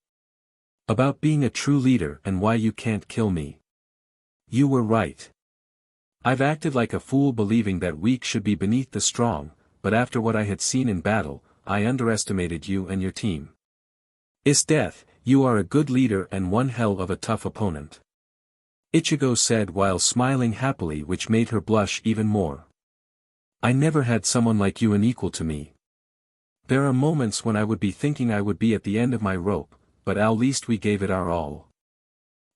About being a true leader and why you can't kill me. You were right. I've acted like a fool believing that weak should be beneath the strong, but after what I had seen in battle, I underestimated you and your team. Isdeath, you are a good leader and one hell of a tough opponent. Ichigo said while smiling happily, which made her blush even more. I never had someone like you an equal to me. There are moments when I would be thinking I would be at the end of my rope, but at least we gave it our all.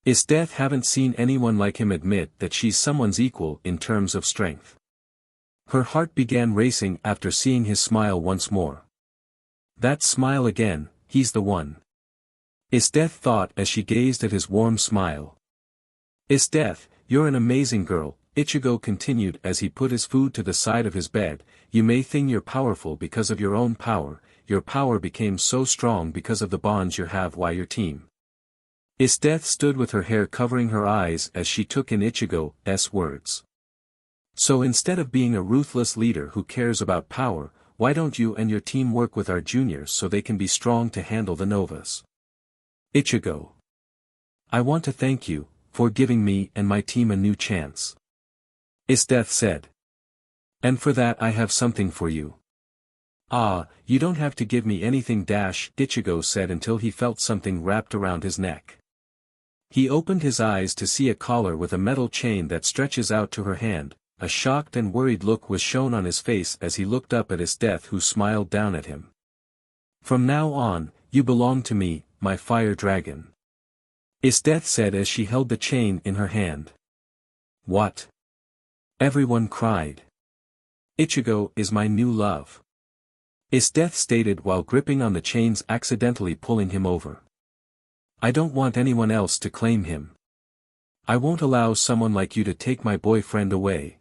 Isdeath haven't seen anyone like him admit that she's someone's equal in terms of strength. Her heart began racing after seeing his smile once more. That smile again, he's the one. Isdeath thought as she gazed at his warm smile. Isdeath, you're an amazing girl, Ichigo continued as he put his food to the side of his bed. You may think you're powerful because of your own power, your power became so strong because of the bonds you have with your team. Isdeath stood with her hair covering her eyes as she took in Ichigo's words. So instead of being a ruthless leader who cares about power, why don't you and your team work with our juniors so they can be strong to handle the Novas? Ichigo. I want to thank you for giving me and my team a new chance. Isdeath said. And for that I have something for you. Ah, you don't have to give me anything, Ichigo said until he felt something wrapped around his neck. He opened his eyes to see a collar with a metal chain that stretches out to her hand. A shocked and worried look was shown on his face as he looked up at Isdeath, who smiled down at him. From now on, you belong to me, my fire dragon. Isdeath said as she held the chain in her hand. What? Everyone cried. Ichigo is my new love. Isdeath stated while gripping on the chains, accidentally pulling him over. I don't want anyone else to claim him. I won't allow someone like you to take my boyfriend away.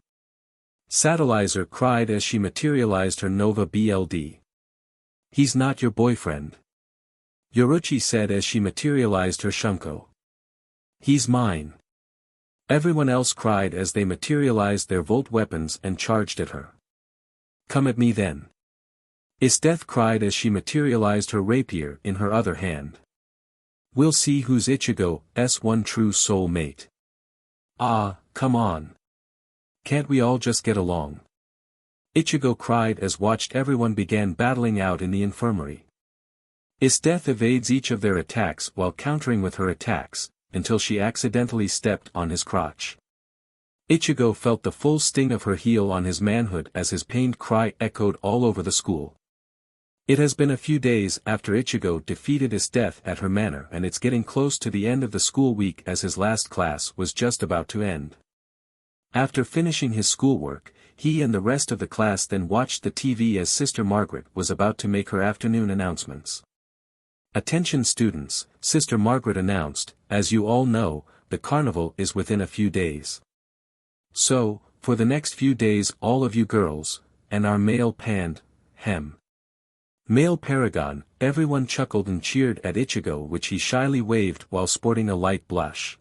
Satellizer cried as she materialized her Nova BLD. He's not your boyfriend. Yoruchi said as she materialized her Shunko. He's mine. Everyone else cried as they materialized their Volt weapons and charged at her. Come at me then. Isdeath cried as she materialized her rapier in her other hand. We'll see who's Ichigo's one true soul mate. Ah, come on. Can't we all just get along? Ichigo cried as watched everyone began battling out in the infirmary. Isdeath evades each of their attacks while countering with her attacks, until she accidentally stepped on his crotch. Ichigo felt the full sting of her heel on his manhood as his pained cry echoed all over the school. It has been a few days after Ichigo defeated Isdeath at her manor, and it's getting close to the end of the school week as his last class was just about to end. After finishing his schoolwork, he and the rest of the class then watched the TV as Sister Margaret was about to make her afternoon announcements. Attention students, Sister Margaret announced, as you all know, the carnival is within a few days. So, for the next few days all of you girls, and our male male paragon, everyone chuckled and cheered at Ichigo, which he shyly waved while sporting a light blush.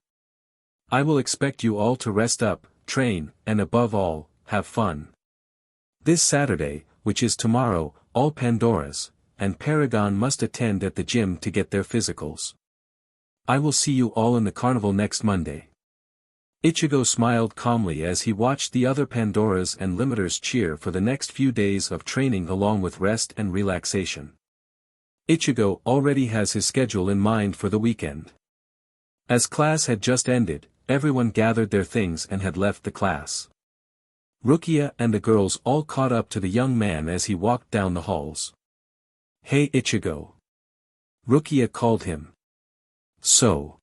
I will expect you all to rest up, train, and above all, have fun. This Saturday, which is tomorrow, all Pandoras and Paragon must attend at the gym to get their physicals. I will see you all in the carnival next Monday. Ichigo smiled calmly as he watched the other Pandoras and limiters cheer for the next few days of training along with rest and relaxation. Ichigo already has his schedule in mind for the weekend. As class had just ended, everyone gathered their things and had left the class. Rukia and the girls all caught up to the young man as he walked down the halls. Hey Ichigo. Rukia called him. So.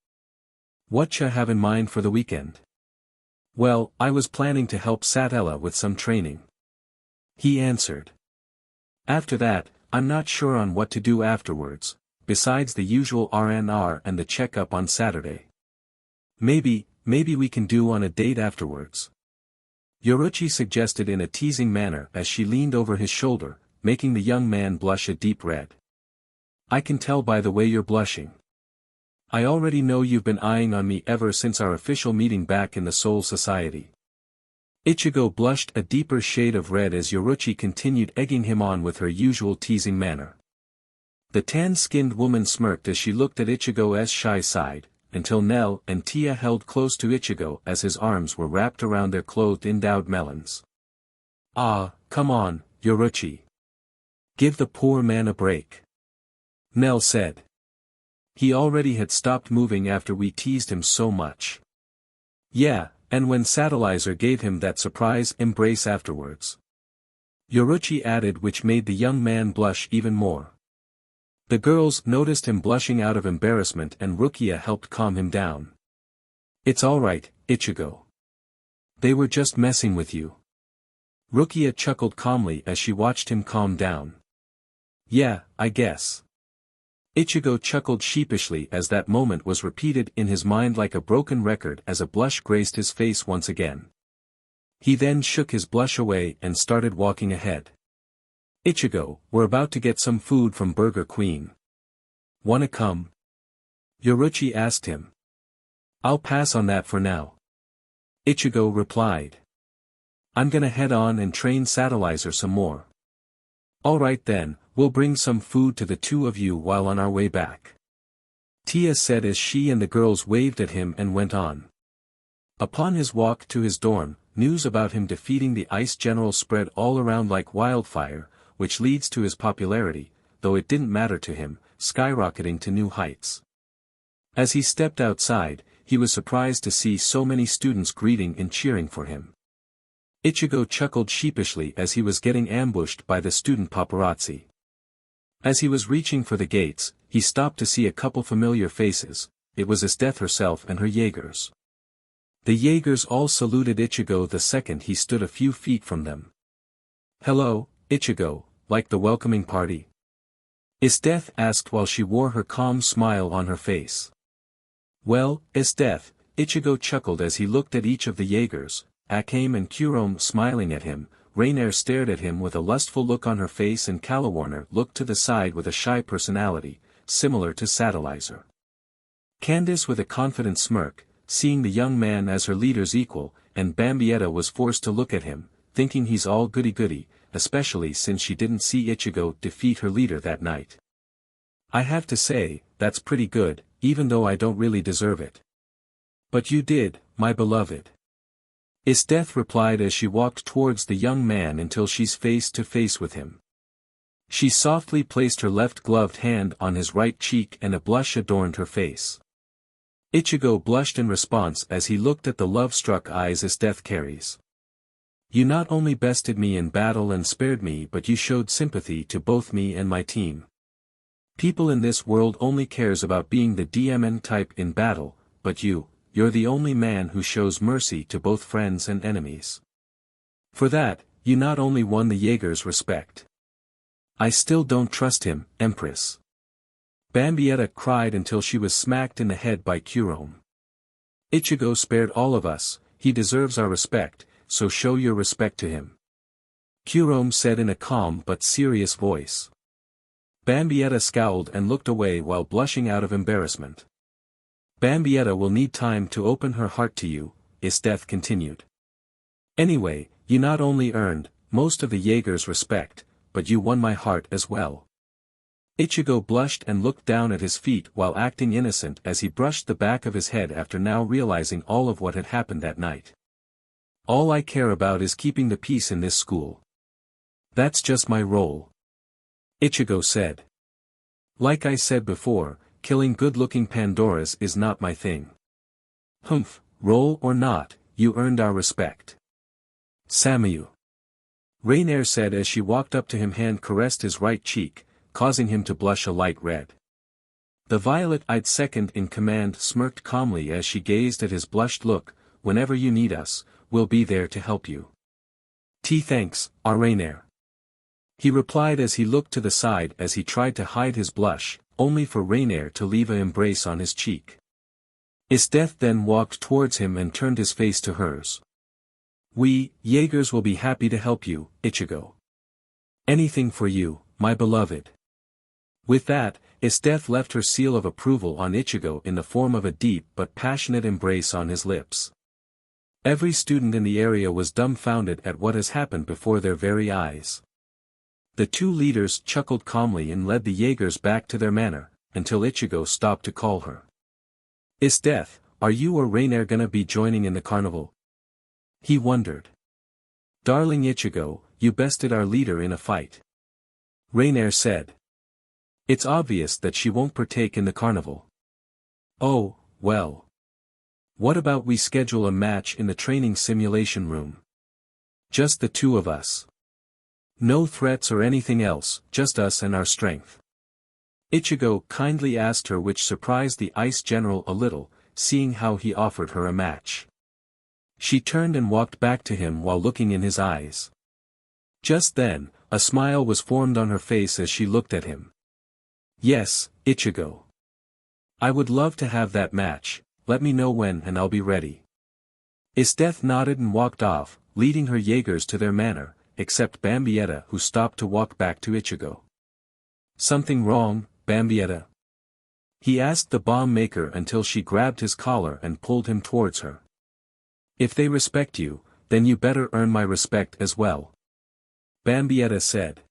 What ya have in mind for the weekend? Well, I was planning to help Satella with some training. He answered. After that, I'm not sure on what to do afterwards, besides the usual R&R and the checkup on Saturday. Maybe we can do on a date afterwards. Yoruchi suggested in a teasing manner as she leaned over his shoulder, making the young man blush a deep red. I can tell by the way you're blushing. I already know you've been eyeing on me ever since our official meeting back in the Soul Society. Ichigo blushed a deeper shade of red as Yoruchi continued egging him on with her usual teasing manner. The tan-skinned woman smirked as she looked at Ichigo's shy side, until Nell and Tia held close to Ichigo as his arms were wrapped around their clothed endowed melons. Ah, come on, Yoruchi. Give the poor man a break. Nell said. He already had stopped moving after we teased him so much. Yeah, and when Satellizer gave him that surprise embrace afterwards. Yoruchi added, which made the young man blush even more. The girls noticed him blushing out of embarrassment and Rukia helped calm him down. It's alright, Ichigo. They were just messing with you. Rukia chuckled calmly as she watched him calm down. Yeah, I guess. Ichigo chuckled sheepishly as that moment was repeated in his mind like a broken record as a blush graced his face once again. He then shook his blush away and started walking ahead. Ichigo, we're about to get some food from Burger Queen. Wanna come? Yoruchi asked him. I'll pass on that for now. Ichigo replied. I'm gonna head on and train Satellizer some more. Alright then, we'll bring some food to the two of you while on our way back. Tia said as she and the girls waved at him and went on. Upon his walk to his dorm, news about him defeating the Ice General spread all around like wildfire, which leads to his popularity, though it didn't matter to him, skyrocketing to new heights. As he stepped outside, he was surprised to see so many students greeting and cheering for him. Ichigo chuckled sheepishly as he was getting ambushed by the student paparazzi. As he was reaching for the gates, he stopped to see a couple familiar faces. It was Isdeath herself and her Jaegers. The Jaegers all saluted Ichigo the second he stood a few feet from them. Hello, Ichigo, like the welcoming party? Isdeath asked while she wore her calm smile on her face. Well, Isdeath, Ichigo chuckled as he looked at each of the Jaegers, Akame and Kurome smiling at him. Rainier stared at him with a lustful look on her face and Calawarner looked to the side with a shy personality, similar to Satellizer. Candace with a confident smirk, seeing the young man as her leader's equal, and Bambietta was forced to look at him, thinking he's all goody-goody, especially since she didn't see Ichigo defeat her leader that night. I have to say, that's pretty good, even though I don't really deserve it. But you did, my beloved. Isdeath replied as she walked towards the young man until she's face to face with him. She softly placed her left gloved hand on his right cheek and a blush adorned her face. Ichigo blushed in response as he looked at the love-struck eyes Isdeath carries. You not only bested me in battle and spared me, but you showed sympathy to both me and my team. People in this world only cares about being the DMN type in battle, but you're the only man who shows mercy to both friends and enemies. For that, you not only won the Jaeger's respect. I still don't trust him, Empress. Bambietta cried until she was smacked in the head by Kurome. Ichigo spared all of us, he deserves our respect, so show your respect to him. Kurome said in a calm but serious voice. Bambietta scowled and looked away while blushing out of embarrassment. Bambietta will need time to open her heart to you, Isdeath continued. Anyway, you not only earned most of the Jaeger's respect, but you won my heart as well. Ichigo blushed and looked down at his feet while acting innocent as he brushed the back of his head after now realizing all of what had happened that night. All I care about is keeping the peace in this school. That's just my role. Ichigo said. Like I said before, killing good-looking Pandoras is not my thing. Humph, role or not, you earned our respect. Samayu. Rainier said as she walked up to him, hand caressed his right cheek, causing him to blush a light red. The violet-eyed second-in-command smirked calmly as she gazed at his blushed look. Whenever you need us, we'll be there to help you. Thanks, our Rainier. He replied as he looked to the side as he tried to hide his blush, only for Rainier to leave an embrace on his cheek. Isdeath then walked towards him and turned his face to hers. We, Jaegers, will be happy to help you, Ichigo. Anything for you, my beloved. With that, Isdeath left her seal of approval on Ichigo in the form of a deep but passionate embrace on his lips. Every student in the area was dumbfounded at what has happened before their very eyes. The two leaders chuckled calmly and led the Jaegers back to their manor, until Ichigo stopped to call her. Isdeath, are you or Rainier gonna be joining in the carnival? He wondered. Darling Ichigo, you bested our leader in a fight. Rainier said. It's obvious that she won't partake in the carnival. Oh, well. What about we schedule a match in the training simulation room? Just the two of us. No threats or anything else, just us and our strength. Ichigo kindly asked her, which surprised the ice general a little, seeing how he offered her a match. She turned and walked back to him while looking in his eyes. Just then, a smile was formed on her face as she looked at him. Yes, Ichigo. I would love to have that match, let me know when and I'll be ready. Isdeath nodded and walked off, leading her Jaegers to their manor, except Bambietta, who stopped to walk back to Ichigo. Something wrong, Bambietta? He asked the bomb maker until she grabbed his collar and pulled him towards her. If they respect you, then you better earn my respect as well. Bambietta said.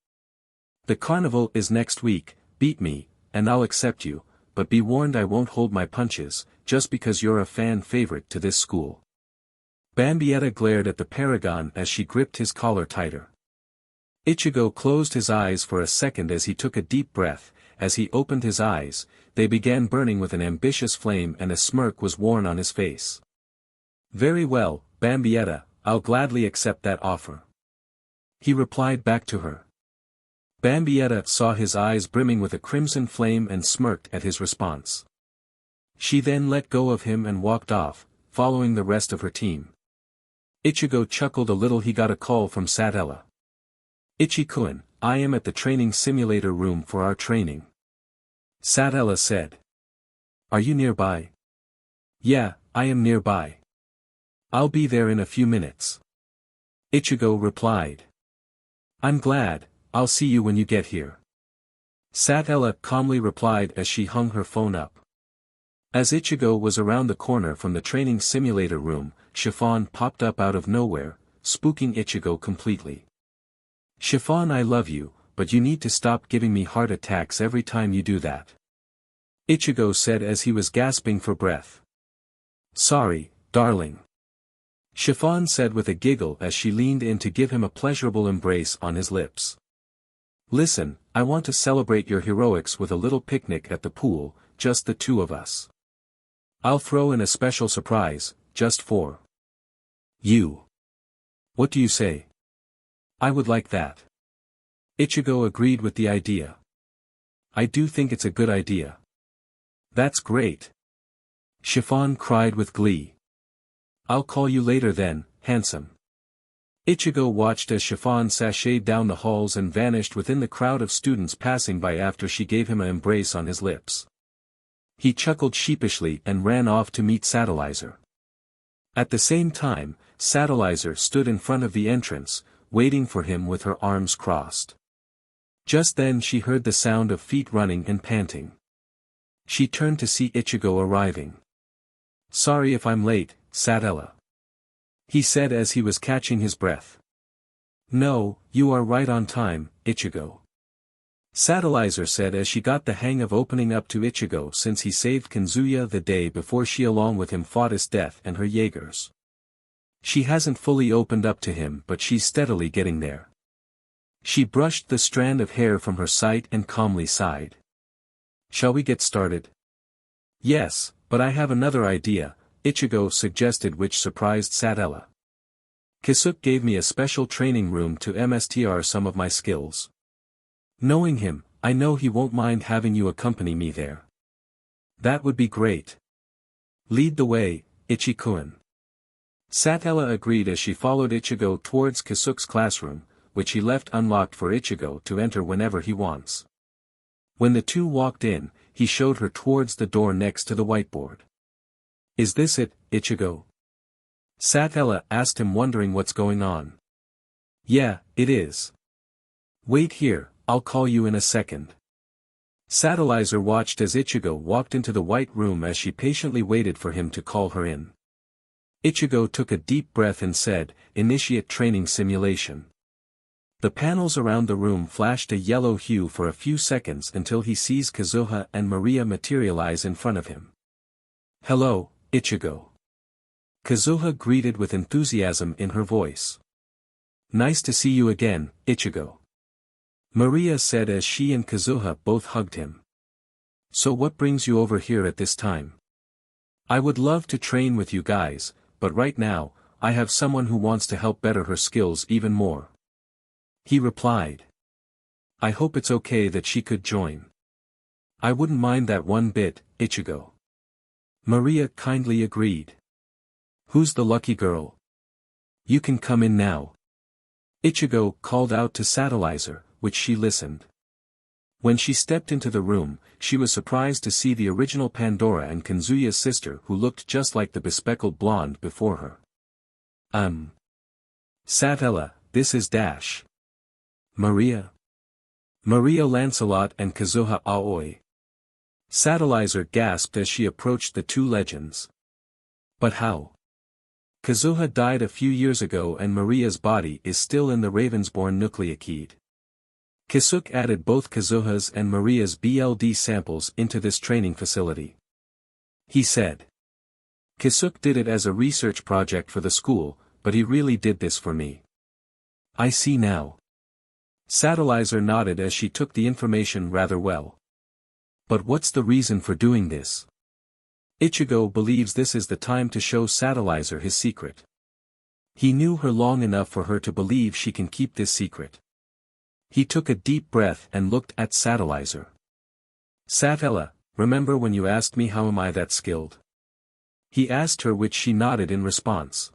The carnival is next week, beat me, and I'll accept you, but be warned I won't hold my punches, just because you're a fan favorite to this school. Bambietta glared at the paragon as she gripped his collar tighter. Ichigo closed his eyes for a second as he took a deep breath. As he opened his eyes, they began burning with an ambitious flame and a smirk was worn on his face. Very well, Bambietta, I'll gladly accept that offer. He replied back to her. Bambietta saw his eyes brimming with a crimson flame and smirked at his response. She then let go of him and walked off, following the rest of her team. Ichigo chuckled a little. He got a call from Satella. Ichi-kun, I am at the training simulator room for our training. Satella said. Are you nearby? Yeah, I am nearby. I'll be there in a few minutes. Ichigo replied. I'm glad, I'll see you when you get here. Satella calmly replied as she hung her phone up. As Ichigo was around the corner from the training simulator room, Chiffon popped up out of nowhere, spooking Ichigo completely. Chiffon, I love you, but you need to stop giving me heart attacks every time you do that. Ichigo said as he was gasping for breath. Sorry, darling. Chiffon said with a giggle as she leaned in to give him a pleasurable embrace on his lips. Listen, I want to celebrate your heroics with a little picnic at the pool, just the two of us. I'll throw in a special surprise, just for you. What do you say? I would like that. Ichigo agreed with the idea. I do think it's a good idea. That's great. Chiffon cried with glee. I'll call you later then, handsome. Ichigo watched as Chiffon sashayed down the halls and vanished within the crowd of students passing by after she gave him an embrace on his lips. He chuckled sheepishly and ran off to meet Satellizer. At the same time, Satellizer stood in front of the entrance, waiting for him with her arms crossed. Just then she heard the sound of feet running and panting. She turned to see Ichigo arriving. Sorry if I'm late, Satella. He said as he was catching his breath. No, you are right on time, Ichigo. Satellizer said as she got the hang of opening up to Ichigo since he saved Kanzuya the day before she along with him fought Isdeath and her Jaegers. She hasn't fully opened up to him but she's steadily getting there. She brushed the strand of hair from her sight and calmly sighed. Shall we get started? Yes, but I have another idea, Ichigo suggested, which surprised Satella. Kisuk gave me a special training room to MSTR some of my skills. Knowing him, I know he won't mind having you accompany me there. That would be great. Lead the way, Ichi-kun. Satella agreed as she followed Ichigo towards Kisuk's classroom, which he left unlocked for Ichigo to enter whenever he wants. When the two walked in, he showed her towards the door next to the whiteboard. Is this it, Ichigo? Satella asked him, wondering what's going on. Yeah, it is. Wait here, I'll call you in a second. Satellizer watched as Ichigo walked into the white room as she patiently waited for him to call her in. Ichigo took a deep breath and said, Initiate training simulation. The panels around the room flashed a yellow hue for a few seconds until he sees Kazuha and Maria materialize in front of him. Hello, Ichigo. Kazuha greeted with enthusiasm in her voice. Nice to see you again, Ichigo. Maria said as she and Kazuha both hugged him. So what brings you over here at this time? I would love to train with you guys, but right now, I have someone who wants to help better her skills even more. He replied. I hope it's okay that she could join. I wouldn't mind that one bit, Ichigo. Maria kindly agreed. Who's the lucky girl? You can come in now. Ichigo called out to Satellizer, which she listened. When she stepped into the room, she was surprised to see the original Pandora and Kanzuya's sister who looked just like the bespectacled blonde before her. Satella, this is Dash. Maria? Maria Lancelot and Kazuha Aoi. Satellizer gasped as she approached the two legends. But how? Kazuha died a few years ago and Maria's body is still in the Ravensborn nucleocide. Kisuk added both Kazuha's and Maria's BLD samples into this training facility. He said. Kisuk did it as a research project for the school, but he really did this for me. I see now. Satellizer nodded as she took the information rather well. But what's the reason for doing this? Ichigo believes this is the time to show Satellizer his secret. He knew her long enough for her to believe she can keep this secret. He took a deep breath and looked at Satellizer. Satella, remember when you asked me how am I that skilled? He asked her, which she nodded in response.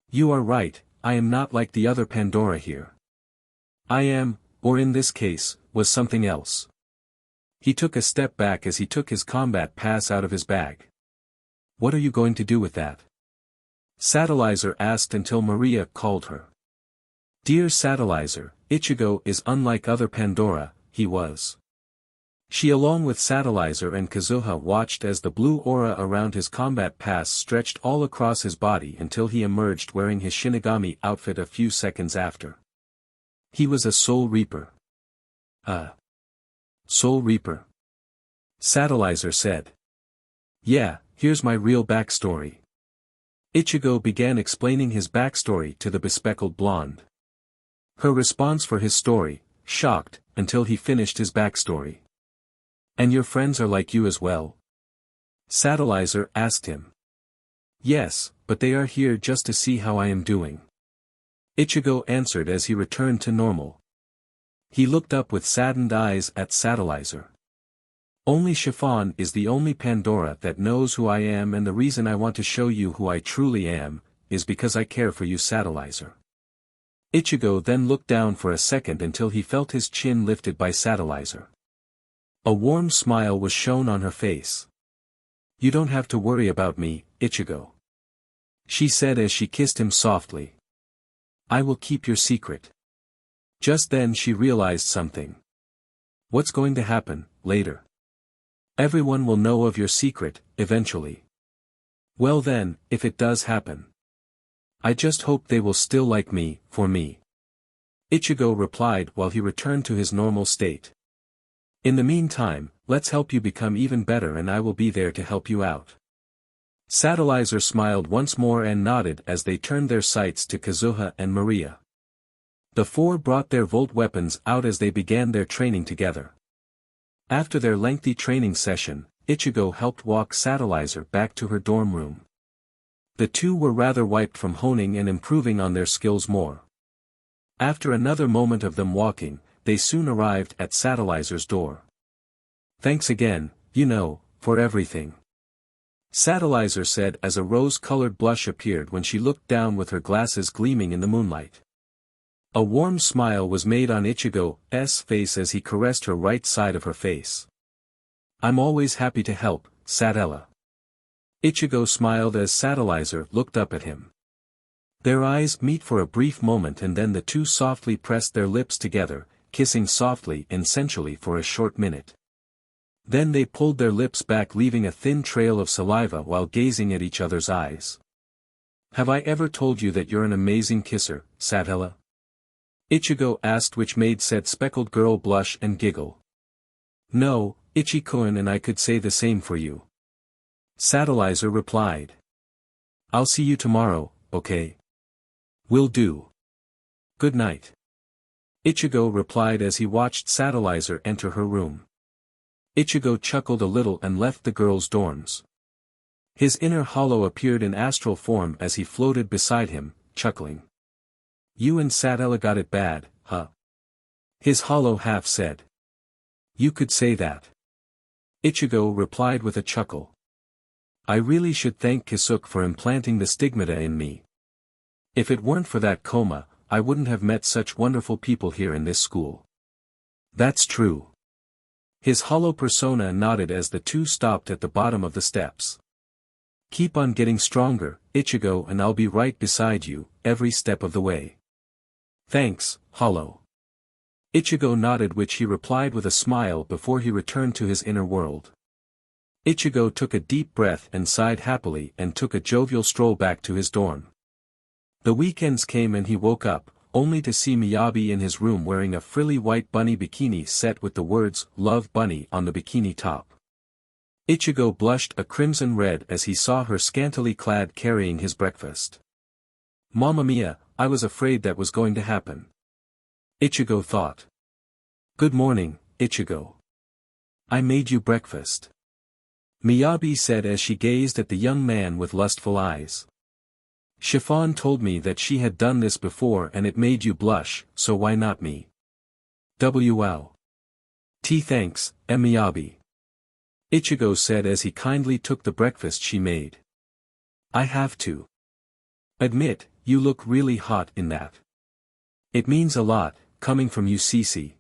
You are right, I am not like the other Pandora here. I am, or in this case, was something else. He took a step back as he took his combat pass out of his bag. What are you going to do with that? Satellizer asked until Maria called her. Dear Satellizer, Ichigo is unlike other Pandora, he was. She along with Satellizer and Kazuha watched as the blue aura around his combat pass stretched all across his body until he emerged wearing his Shinigami outfit a few seconds after. He was a Soul Reaper. Soul Reaper. Satellizer said. Yeah, here's my real backstory. Ichigo began explaining his backstory to the bespectacled blonde. Her response for his story, shocked, until he finished his backstory. And your friends are like you as well? Satellizer asked him. Yes, but they are here just to see how I am doing. Ichigo answered as he returned to normal. He looked up with saddened eyes at Satellizer. Only Chiffon is the only Pandora that knows who I am, and the reason I want to show you who I truly am, is because I care for you, Satellizer. Ichigo then looked down for a second until he felt his chin lifted by Satellizer. A warm smile was shown on her face. You don't have to worry about me, Ichigo. She said as she kissed him softly. I will keep your secret. Just then she realized something. What's going to happen, later? Everyone will know of your secret, eventually. Well then, if it does happen. I just hope they will still like me, for me. Ichigo replied while he returned to his normal state. In the meantime, let's help you become even better, and I will be there to help you out. Satellizer smiled once more and nodded as they turned their sights to Kazuha and Maria. The four brought their volt weapons out as they began their training together. After their lengthy training session, Ichigo helped walk Satellizer back to her dorm room. The two were rather wiped from honing and improving on their skills more. After another moment of them walking, they soon arrived at Satellizer's door. Thanks again, for everything. Satellizer said as a rose-colored blush appeared when she looked down with her glasses gleaming in the moonlight. A warm smile was made on Ichigo's face as he caressed her right side of her face. I'm always happy to help, Satella. Ichigo smiled as Satellizer looked up at him. Their eyes meet for a brief moment, and then the two softly pressed their lips together, kissing softly and sensually for a short minute. Then they pulled their lips back, leaving a thin trail of saliva while gazing at each other's eyes. Have I ever told you that you're an amazing kisser, Satella? Ichigo asked, which made said speckled girl blush and giggle. No, Ichiko-kun, and I could say the same for you. Satellizer replied. I'll see you tomorrow, okay? Will do. Good night. Ichigo replied as he watched Satellizer enter her room. Ichigo chuckled a little and left the girls' dorms. His inner hollow appeared in astral form as he floated beside him, chuckling. You and Satella got it bad, huh? His hollow half said. You could say that. Ichigo replied with a chuckle. I really should thank Kisuk for implanting the stigmata in me. If it weren't for that coma, I wouldn't have met such wonderful people here in this school. That's true. His hollow persona nodded as the two stopped at the bottom of the steps. Keep on getting stronger, Ichigo, and I'll be right beside you, every step of the way. Thanks, Hollow. Ichigo nodded, which he replied with a smile before he returned to his inner world. Ichigo took a deep breath and sighed happily and took a jovial stroll back to his dorm. The weekends came and he woke up, only to see Miyabi in his room wearing a frilly white bunny bikini set with the words, Love Bunny, on the bikini top. Ichigo blushed a crimson red as he saw her scantily clad carrying his breakfast. Mamma mia, I was afraid that was going to happen. Ichigo thought. Good morning, Ichigo. I made you breakfast. Miyabi said as she gazed at the young man with lustful eyes. Chiffon told me that she had done this before and it made you blush, so why not me? WL. Thanks, Miyabi. Ichigo said as he kindly took the breakfast she made. I have to admit, you look really hot in that. It means a lot, coming from you, Cici.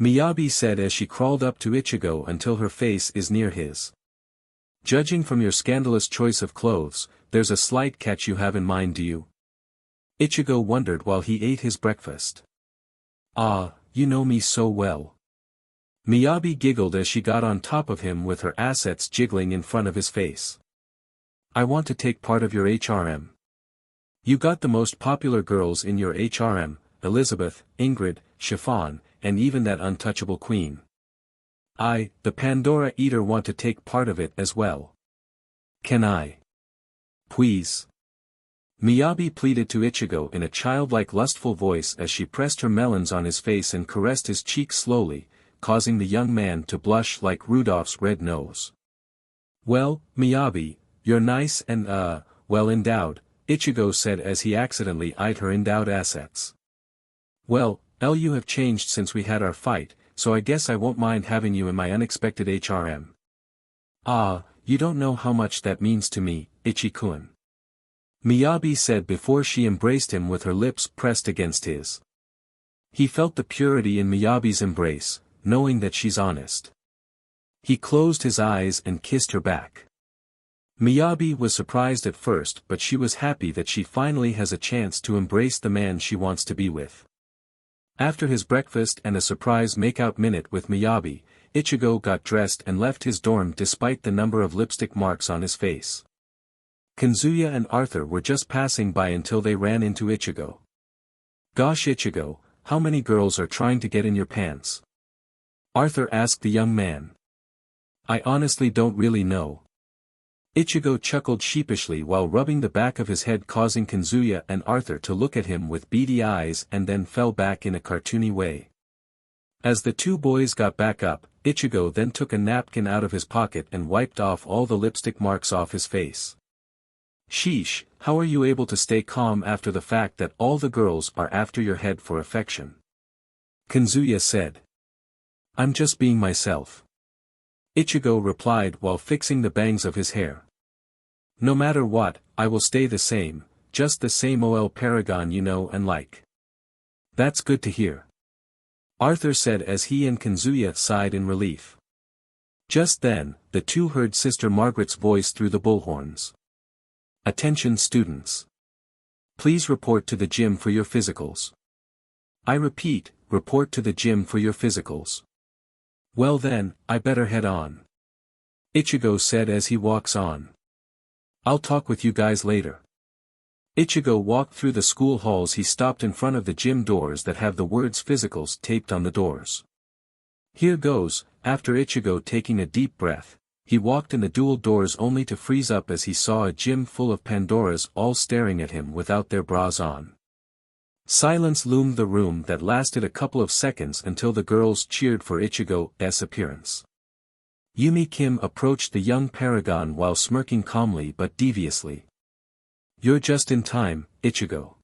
Miyabi said as she crawled up to Ichigo until her face is near his. Judging from your scandalous choice of clothes, there's a slight catch you have in mind, do you? Ichigo wondered while he ate his breakfast. Ah, you know me so well. Miyabi giggled as she got on top of him with her assets jiggling in front of his face. I want to take part of your HRM. You got the most popular girls in your HRM, Elizabeth, Ingrid, Chiffon, and even that untouchable queen. the Pandora Eater, want to take part of it as well. Can I? Please. Miyabi pleaded to Ichigo in a childlike lustful voice as she pressed her melons on his face and caressed his cheek slowly, causing the young man to blush like Rudolph's red nose. Well, Miyabi, you're nice and well endowed, Ichigo said as he accidentally eyed her endowed assets. Well, you have changed since we had our fight, so I guess I won't mind having you in my unexpected HRM. You don't know how much that means to me, Ichi-kun. Miyabi said before she embraced him with her lips pressed against his. He felt the purity in Miyabi's embrace, knowing that she's honest. He closed his eyes and kissed her back. Miyabi was surprised at first, but she was happy that she finally has a chance to embrace the man she wants to be with. After his breakfast and a surprise make-out minute with Miyabi, Ichigo got dressed and left his dorm despite the number of lipstick marks on his face. Kazuya and Arthur were just passing by until they ran into Ichigo. Gosh Ichigo, how many girls are trying to get in your pants? Arthur asked the young man. I honestly don't really know. Ichigo chuckled sheepishly while rubbing the back of his head, causing Kazuya and Arthur to look at him with beady eyes and then fell back in a cartoony way. As the two boys got back up, Ichigo then took a napkin out of his pocket and wiped off all the lipstick marks off his face. Sheesh, how are you able to stay calm after the fact that all the girls are after your head for affection? Kazuya said. I'm just being myself. Ichigo replied while fixing the bangs of his hair. No matter what, I will stay the same, just the same ol paragon you know and like. That's good to hear. Arthur said as he and Kazuya sighed in relief. Just then, the two heard Sister Margaret's voice through the bullhorns. Attention students. Please report to the gym for your physicals. I repeat, report to the gym for your physicals. Well then, I better head on. Ichigo said as he walks on. I'll talk with you guys later. Ichigo walked through the school halls. He stopped in front of the gym doors that have the words physicals taped on the doors. Here goes. After Ichigo taking a deep breath, he walked in the dual doors only to freeze up as he saw a gym full of Pandoras all staring at him without their bras on. Silence loomed the room that lasted a couple of seconds until the girls cheered for Ichigo's appearance. Yumi Kim approached the young paragon while smirking calmly but deviously. You're just in time, Ichigo.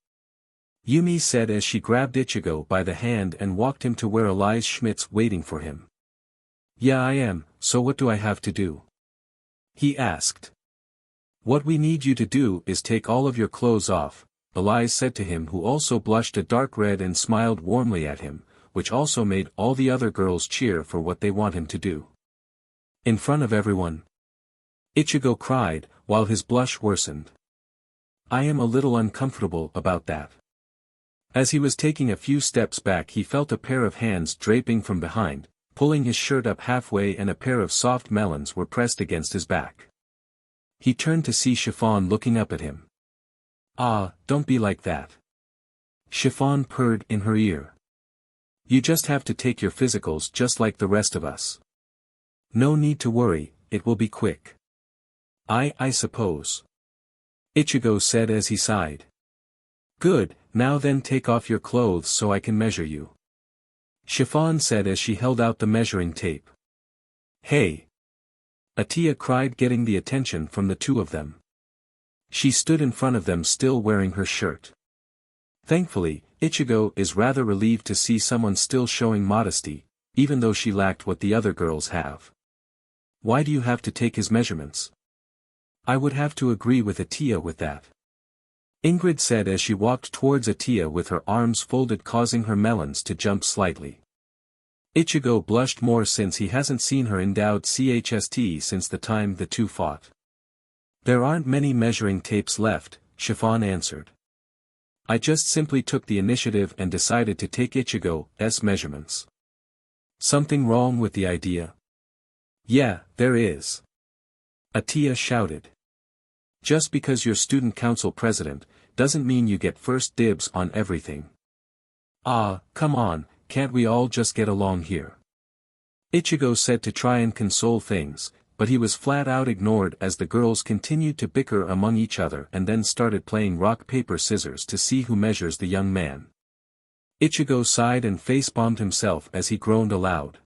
Yumi said as she grabbed Ichigo by the hand and walked him to where Elias Schmidt's waiting for him. Yeah, I am, so what do I have to do? He asked. What we need you to do is take all of your clothes off, Elias said to him, who also blushed a dark red and smiled warmly at him, which also made all the other girls cheer for what they want him to do. In front of everyone? Ichigo cried, while his blush worsened. I am a little uncomfortable about that. As he was taking a few steps back, he felt a pair of hands draping from behind, pulling his shirt up halfway, and a pair of soft melons were pressed against his back. He turned to see Chiffon looking up at him. Don't be like that. Chiffon purred in her ear. You just have to take your physicals just like the rest of us. No need to worry, it will be quick. I suppose. Ichigo said as he sighed. Good, now then take off your clothes so I can measure you. Chiffon said as she held out the measuring tape. Hey! Atia cried, getting the attention from the two of them. She stood in front of them still wearing her shirt. Thankfully, Ichigo is rather relieved to see someone still showing modesty, even though she lacked what the other girls have. Why do you have to take his measurements? I would have to agree with Atia with that. Ingrid said as she walked towards Atia with her arms folded, causing her melons to jump slightly. Ichigo blushed more since he hasn't seen her endowed CHST since the time the two fought. There aren't many measuring tapes left, Chiffon answered. I just simply took the initiative and decided to take Ichigo's measurements. Something wrong with the idea? Yeah, there is. Atia shouted. Just because you're student council president, doesn't mean you get first dibs on everything. Come on, can't we all just get along here? Ichigo said to try and console things, but he was flat out ignored as the girls continued to bicker among each other and then started playing rock paper scissors to see who measures the young man. Ichigo sighed and face-bombed himself as he groaned aloud.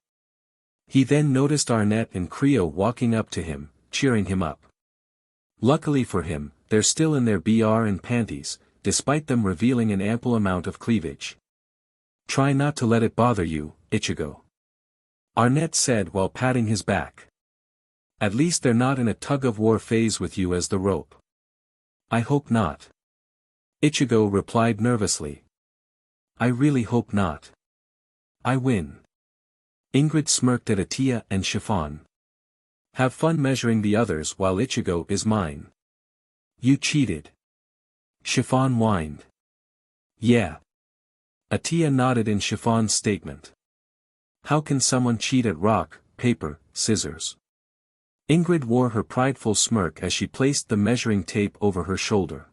He then noticed Arnett and Creo walking up to him, cheering him up. Luckily for him, they're still in their BR and panties, despite them revealing an ample amount of cleavage. Try not to let it bother you, Ichigo. Arnett said while patting his back. At least they're not in a tug-of-war phase with you as the rope. I hope not. Ichigo replied nervously. I really hope not. I win. Ingrid smirked at Atia and Chiffon. Have fun measuring the others while Ichigo is mine. You cheated. Chiffon whined. Yeah. Atia nodded in Chiffon's statement. How can someone cheat at rock, paper, scissors? Ingrid wore her prideful smirk as she placed the measuring tape over her shoulder.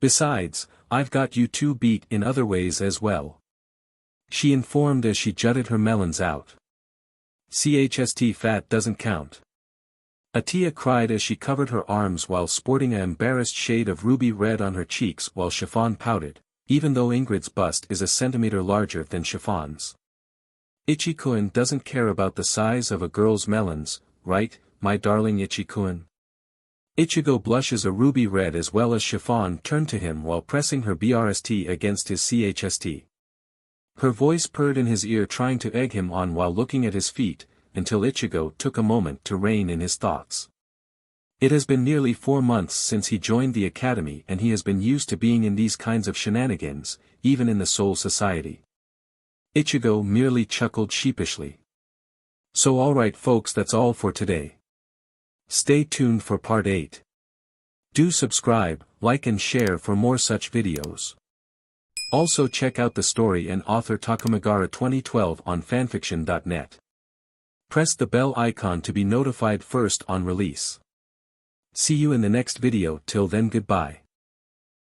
Besides, I've got you two beat in other ways as well. She informed as she jutted her melons out. CHST fat doesn't count. Atia cried as she covered her arms while sporting an embarrassed shade of ruby red on her cheeks while Chiffon pouted, even though Ingrid's bust is a centimeter larger than Chiffon's. Ichikun doesn't care about the size of a girl's melons, right, my darling Ichikun? Ichigo blushes a ruby red as well as Chiffon turned to him while pressing her BRST against his CHST. Her voice purred in his ear trying to egg him on while looking at his feet, until Ichigo took a moment to rein in his thoughts. It has been nearly 4 months since he joined the academy and he has been used to being in these kinds of shenanigans, even in the Soul Society. Ichigo merely chuckled sheepishly. So alright folks, that's all for today. Stay tuned for part 8. Do subscribe, like and share for more such videos. Also check out the story and author Takumagara 2012 on fanfiction.net. Press the bell icon to be notified first on release. See you in the next video. Till then, goodbye.